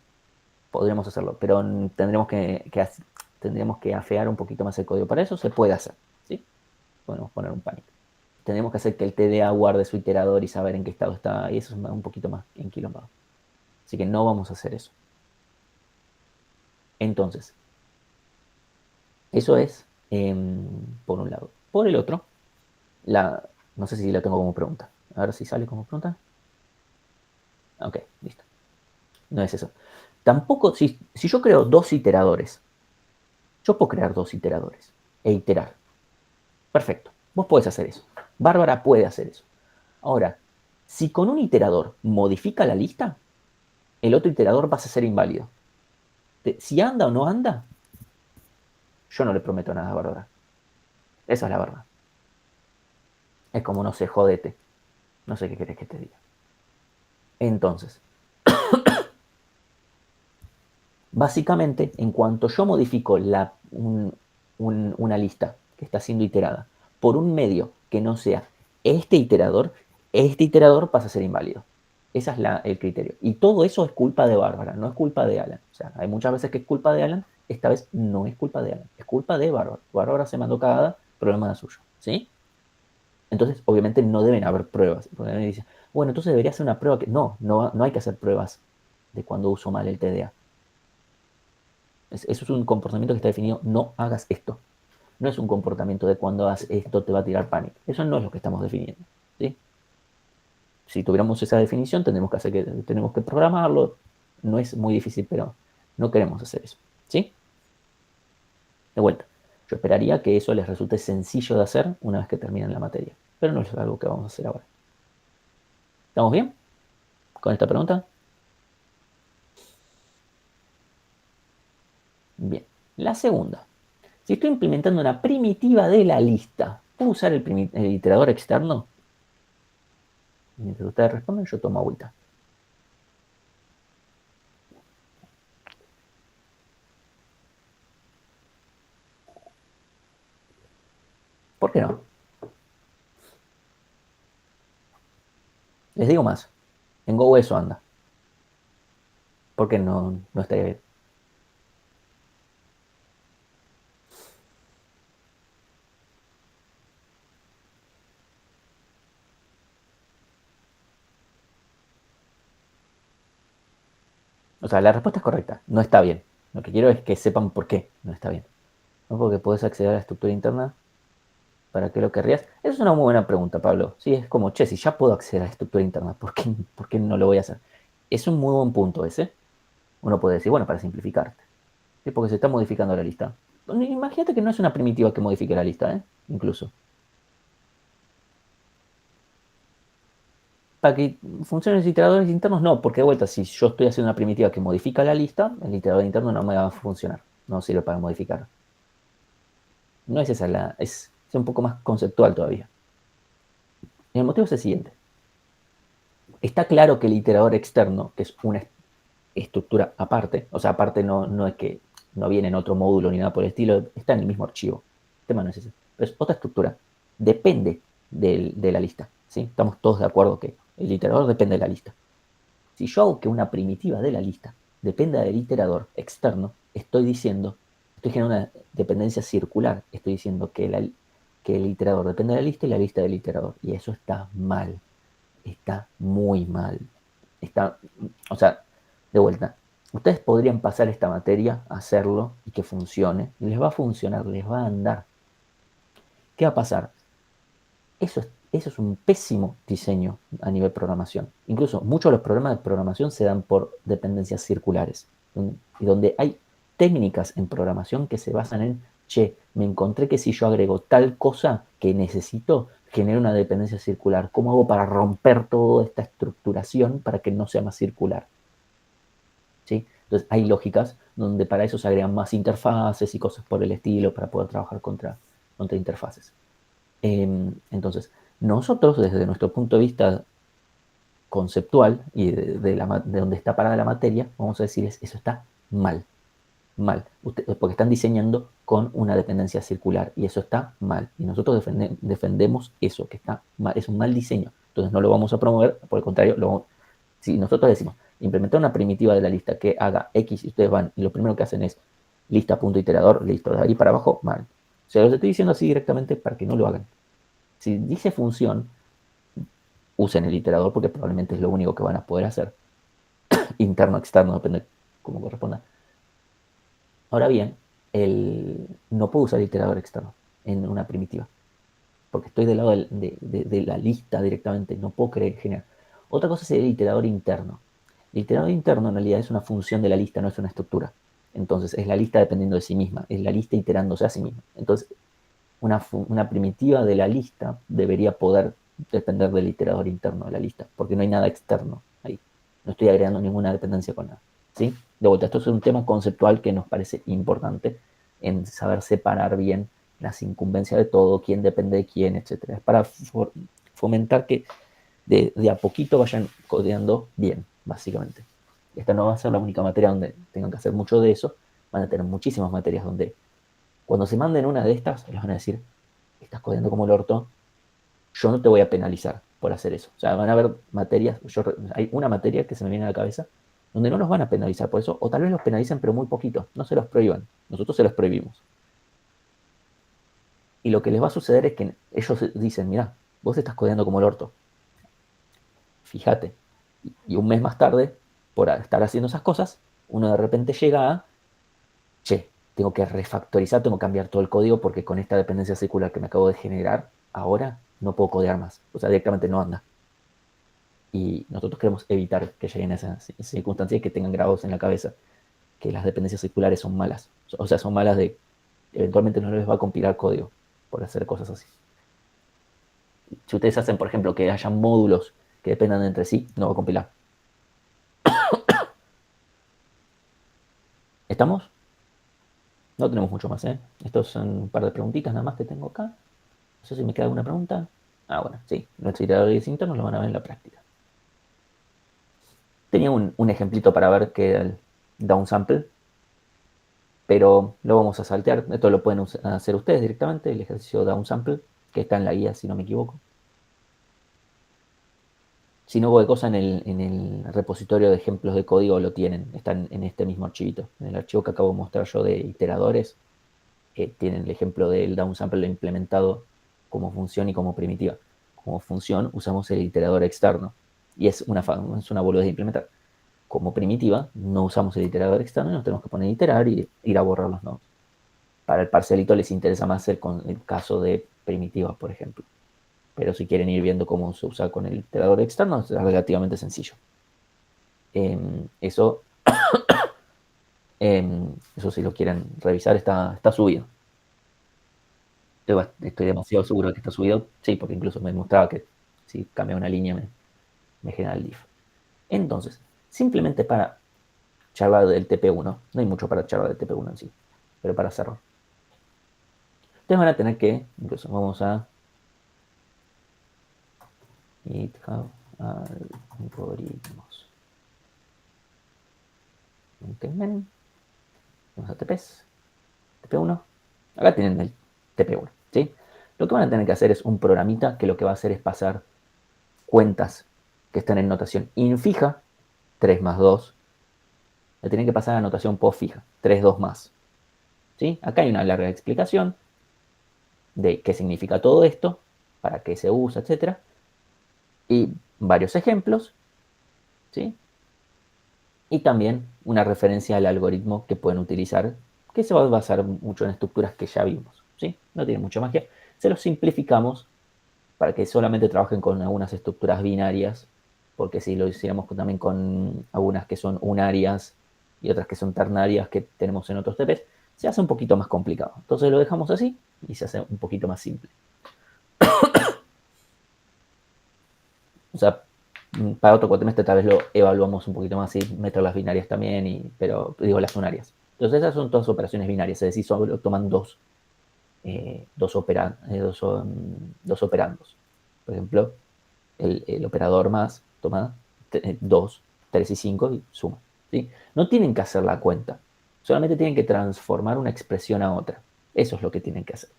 A: Podríamos hacerlo, pero tendríamos que afear un poquito más el código. Para eso se puede hacer, ¿sí? Podemos poner un panic. Tenemos que hacer que el TDA guarde su iterador y saber en qué estado está, y eso es un poquito más enquilombado. Así que no vamos a hacer eso. Entonces, eso es por un lado. Por el otro, no sé si la tengo como pregunta. A ver si sale como pregunta. Ok, listo. No es eso. Tampoco, si yo creo dos iteradores, yo puedo crear dos iteradores e iterar. Perfecto. Vos podés hacer eso. Bárbara puede hacer eso. Ahora, si con un iterador modifica la lista, el otro iterador va a ser inválido. Si anda o no anda, yo no le prometo nada a Bárbara. Esa es la verdad. Es como, no sé, jodete. No sé qué querés que te diga. Entonces, básicamente, en cuanto yo modifico una lista que está siendo iterada por un medio que no sea este iterador pasa a ser inválido. Ese es el criterio. Y todo eso es culpa de Bárbara, no es culpa de Alan. O sea, hay muchas veces que es culpa de Alan, esta vez no es culpa de Alan, es culpa de Bárbara. Bárbara se mandó cagada, problema de suyo. ¿Sí? Entonces, obviamente no deben haber pruebas. Porque me dice, bueno, entonces debería ser una prueba que... No hay que hacer pruebas de cuando uso mal el TDA. Eso es un comportamiento que está definido, no hagas esto. No es un comportamiento de cuando hagas esto te va a tirar pánico. Eso no es lo que estamos definiendo. si tuviéramos esa definición, tenemos que programarlo. No es muy difícil, pero no queremos hacer eso. ¿Sí? De vuelta. Yo esperaría que eso les resulte sencillo de hacer una vez que terminen la materia. Pero no es algo que vamos a hacer ahora. ¿Estamos bien con esta pregunta? Bien. La segunda. Si estoy implementando una primitiva de la lista, ¿puedo usar el iterador externo? Mientras ustedes responden, yo tomo agüita. ¿Por qué no? Les digo más. En Go eso anda. ¿Por qué no estaría bien? O sea, la respuesta es correcta. No está bien. Lo que quiero es que sepan por qué no está bien. ¿No? Porque puedes acceder a la estructura interna. ¿Para qué lo querrías? Esa es una muy buena pregunta, Pablo. Sí, es como, che, si ya puedo acceder a la estructura interna, por qué no lo voy a hacer? Es un muy buen punto ese. Uno puede decir, bueno, para simplificarte. ¿Sí? Porque se está modificando la lista. Imagínate que no es una primitiva que modifique la lista, ¿eh? Incluso. Para que funcionen los iteradores internos, no, porque de vuelta, si yo estoy haciendo una primitiva que modifica la lista, el iterador interno no me va a funcionar. No sirve para modificar. No es esa es un poco más conceptual todavía. Y el motivo es el siguiente. Está claro que el iterador externo, que es una estructura aparte, o sea, aparte no es que no viene en otro módulo ni nada por el estilo, está en el mismo archivo. El tema no es ese. Pero es otra estructura. Depende de la lista. ¿Sí? Estamos todos de acuerdo que el iterador depende de la lista. Si yo hago que una primitiva de la lista dependa del iterador externo, estoy generando una dependencia circular. Estoy diciendo que el iterador depende de la lista y la lista del iterador. Y eso está mal. Está muy mal. O sea, de vuelta, ustedes podrían pasar esta materia, hacerlo y que funcione. Y les va a funcionar, les va a andar. ¿Qué va a pasar? Eso es un pésimo diseño a nivel programación. Incluso muchos de los problemas de programación se dan por dependencias circulares, y donde hay técnicas en programación que se basan en, che, me encontré que si yo agrego tal cosa que necesito, genera una dependencia circular. ¿Cómo hago para romper toda esta estructuración para que no sea más circular? ¿Sí? Entonces hay lógicas donde para eso se agregan más interfaces y cosas por el estilo para poder trabajar contra interfaces. Entonces, nosotros desde nuestro punto de vista conceptual y de donde está parada la materia, vamos a decirles, eso está mal, mal, porque están diseñando con una dependencia circular y eso está mal. Y nosotros defendemos eso, que está mal, es un mal diseño. Entonces no lo vamos a promover, por el contrario, si nosotros decimos, implementar una primitiva de la lista que haga X y ustedes van y lo primero que hacen es lista.iterador, listo, de ahí para abajo, mal. Se los estoy diciendo así directamente para que no lo hagan. Si dice función, usen el iterador porque probablemente es lo único que van a poder hacer. Interno, externo, depende cómo corresponda. Ahora bien, no puedo usar el iterador externo en una primitiva, porque estoy del lado de la lista directamente, no puedo generar. Otra cosa es el iterador interno. El iterador interno en realidad es una función de la lista, no es una estructura. Entonces es la lista dependiendo de sí misma, es la lista iterándose a sí misma. Entonces una primitiva de la lista debería poder depender del iterador interno de la lista, porque no hay nada externo ahí. No estoy agregando ninguna dependencia con nada. ¿Sí? De vuelta, esto es un tema conceptual que nos parece importante en saber separar bien las incumbencias de todo, quién depende de quién, etc. Es para fomentar que de a poquito vayan codeando bien, básicamente. Esta no va a ser la única materia donde tengan que hacer mucho de eso. Van a tener muchísimas materias donde cuando se manden una de estas, les van a decir, estás codeando como el orto, yo no te voy a penalizar por hacer eso. O sea, van a haber materias, hay una materia que se me viene a la cabeza, donde no nos van a penalizar por eso, o tal vez los penalicen, pero muy poquito, no se los prohíban. Nosotros se los prohibimos. Y lo que les va a suceder es que ellos dicen, mira, vos estás codeando como el orto. Fíjate. Y un mes más tarde, por estar haciendo esas cosas, uno de repente llega a, che, tengo que refactorizar, tengo que cambiar todo el código porque con esta dependencia circular que me acabo de generar, ahora no puedo codear más. O sea, directamente no anda. Y nosotros queremos evitar que lleguen a esas circunstancias y que tengan grabados en la cabeza que las dependencias circulares son malas. O sea, son malas de eventualmente no les va a compilar código por hacer cosas así. Si ustedes hacen, por ejemplo, que haya módulos que dependan entre sí, no va a compilar. ¿Estamos? No tenemos mucho más, ¿eh? Estos son un par de preguntitas nada más que tengo acá. No sé si me queda alguna pregunta. Ah, bueno, sí. Nuestros iteradores internos lo van a ver en la práctica. Tenía un ejemplito para ver que era el downsample, pero lo vamos a saltear. Esto lo pueden hacer ustedes directamente, el ejercicio downsample, que está en la guía, si no me equivoco. Si no, cualquier cosa en el repositorio de ejemplos de código lo tienen. Están en este mismo archivito. En el archivo que acabo de mostrar yo de iteradores, tienen el ejemplo del downsample implementado como función y como primitiva. Como función usamos el iterador externo. Y es una boludez de implementar. Como primitiva, no usamos el iterador externo y nos tenemos que poner a iterar y ir a borrar los nodos. Para el parcialito les interesa más el caso de primitivas, por ejemplo. Pero si quieren ir viendo cómo se usa con el iterador externo, es relativamente sencillo. Eso si lo quieren revisar, está subido. Estoy demasiado seguro de que está subido. Sí, porque incluso me mostraba que si cambia una línea me genera el diff. Entonces, simplemente para charlar del TP1, no hay mucho para charlar del TP1 en sí, pero para cerrar. Ustedes van a tener que, incluso vamos a GitHub algoritmos. Vamos a TPs, TP1. Acá tienen el TP1, ¿sí? Lo que van a tener que hacer es un programita que lo que va a hacer es pasar cuentas que están en notación infija, 3 más 2, le tienen que pasar a notación postfija, 3, 2 más. ¿Sí? Acá hay una larga explicación de qué significa todo esto, para qué se usa, etc. Y varios ejemplos, ¿sí? Y también una referencia al algoritmo que pueden utilizar, que se va a basar mucho en estructuras que ya vimos, ¿sí? No tiene mucha magia. Se los simplificamos para que solamente trabajen con algunas estructuras binarias, porque si lo hiciéramos también con algunas que son unarias y otras que son ternarias que tenemos en otros TPs, se hace un poquito más complicado. Entonces lo dejamos así y se hace un poquito más simple. O sea, para otro cuatrimestre tal vez lo evaluamos un poquito más y meter las binarias también, pero digo las unarias. Entonces esas son todas operaciones binarias, es decir, solo toman dos operandos. Por ejemplo, el operador más toma 2, 3 y 5 y suma. ¿Sí? No tienen que hacer la cuenta, solamente tienen que transformar una expresión a otra. Eso es lo que tienen que hacer.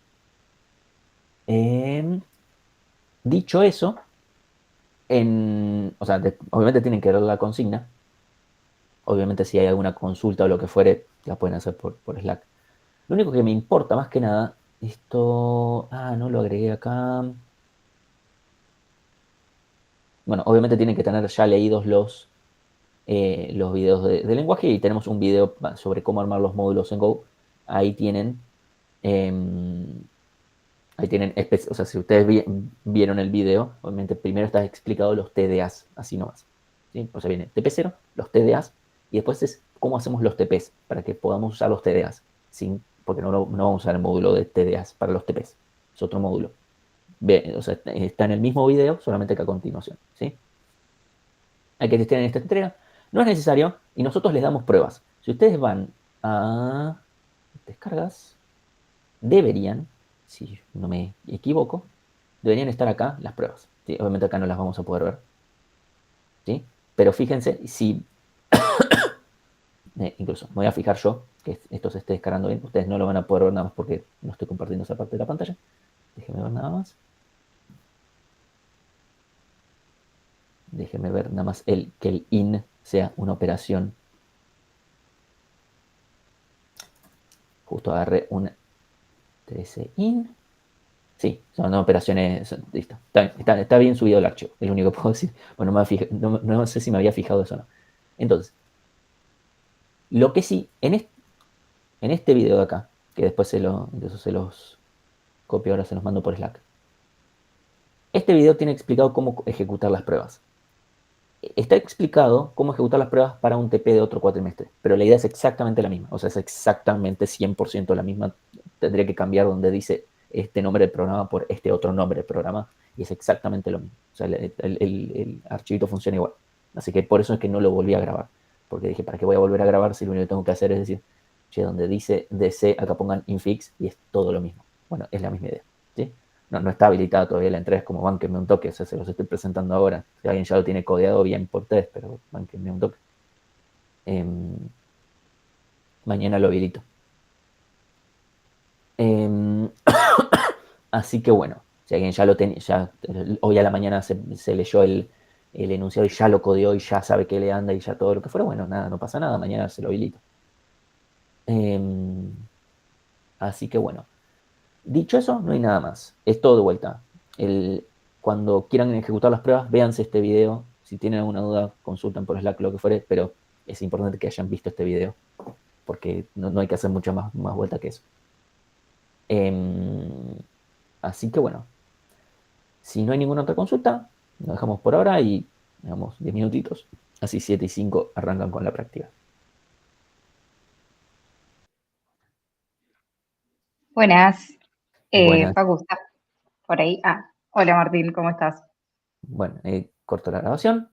A: Dicho eso, obviamente tienen que leer la consigna. Obviamente si hay alguna consulta o lo que fuere, la pueden hacer por Slack. Lo único que me importa más que nada, esto... no lo agregué acá. Bueno, obviamente tienen que tener ya leídos los videos de lenguaje y tenemos un video sobre cómo armar los módulos en Go. Ahí tienen, o sea, si ustedes vieron el video, obviamente primero está explicado los TDAs, así nomás. ¿Sí? O sea, viene TP0, los TDAs, y después es cómo hacemos los TPs para que podamos usar los TDAs, porque no vamos a usar el módulo de TDAs para los TPs, es otro módulo. O sea, está en el mismo video, solamente que a continuación. ¿Sí? Hay que testear en esta entrega. No es necesario y nosotros les damos pruebas. Si ustedes van a descargas, deberían, si no me equivoco, deberían estar acá las pruebas. ¿Sí? Obviamente acá no las vamos a poder ver. ¿Sí? Pero fíjense, si incluso me voy a fijar yo que esto se esté descargando bien. Ustedes no lo van a poder ver nada más porque no estoy compartiendo esa parte de la pantalla. Déjenme ver nada más. Déjenme ver nada más que el in sea una operación. Justo agarré un 13 in. Sí, son operaciones. Listo. Está bien subido el archivo. Es lo único que puedo decir. Bueno, no sé si me había fijado eso o no. Entonces, lo que sí, en este video de acá, que después se los copio, ahora se los mando por Slack. Este video tiene explicado cómo ejecutar las pruebas. está explicado cómo ejecutar las pruebas para un TP de otro cuatrimestre, pero la idea es exactamente la misma, o sea, es exactamente 100% la misma. Tendría que cambiar donde dice este nombre del programa por este otro nombre del programa, y es exactamente lo mismo. O sea, el archivito funciona igual. Así que por eso es que no lo volví a grabar, porque dije, ¿para qué voy a volver a grabar si lo único que tengo que hacer es decir, che, donde dice DC, acá pongan infix, y es todo lo mismo? Bueno, es la misma idea, ¿sí? No está habilitada todavía la entrega, es como bánquenme un toque, o sea, se los estoy presentando ahora. Si alguien ya lo tiene codeado, bien por test, pero bánquenme un toque. Mañana lo habilito. Así que bueno, si alguien ya lo tenía, ya, hoy a la mañana se leyó el enunciado y ya lo codeó y ya sabe qué le anda y ya todo lo que fuera, bueno, nada, no pasa nada, mañana se lo habilito. Así que bueno, dicho eso, no hay nada más. Es todo de vuelta. Cuando quieran ejecutar las pruebas, véanse este video. Si tienen alguna duda, consulten por Slack, lo que fuere, pero es importante que hayan visto este video, porque no hay que hacer mucha más vuelta que eso. Así que bueno, si no hay ninguna otra consulta, nos dejamos por ahora y digamos 10 minutitos. Así 7 y 5 arrancan con la práctica.
D: Buenas.
A: Buenas.
D: Facu, ¿estás por ahí? Hola Martín, ¿cómo estás?
A: Bueno, corto la grabación.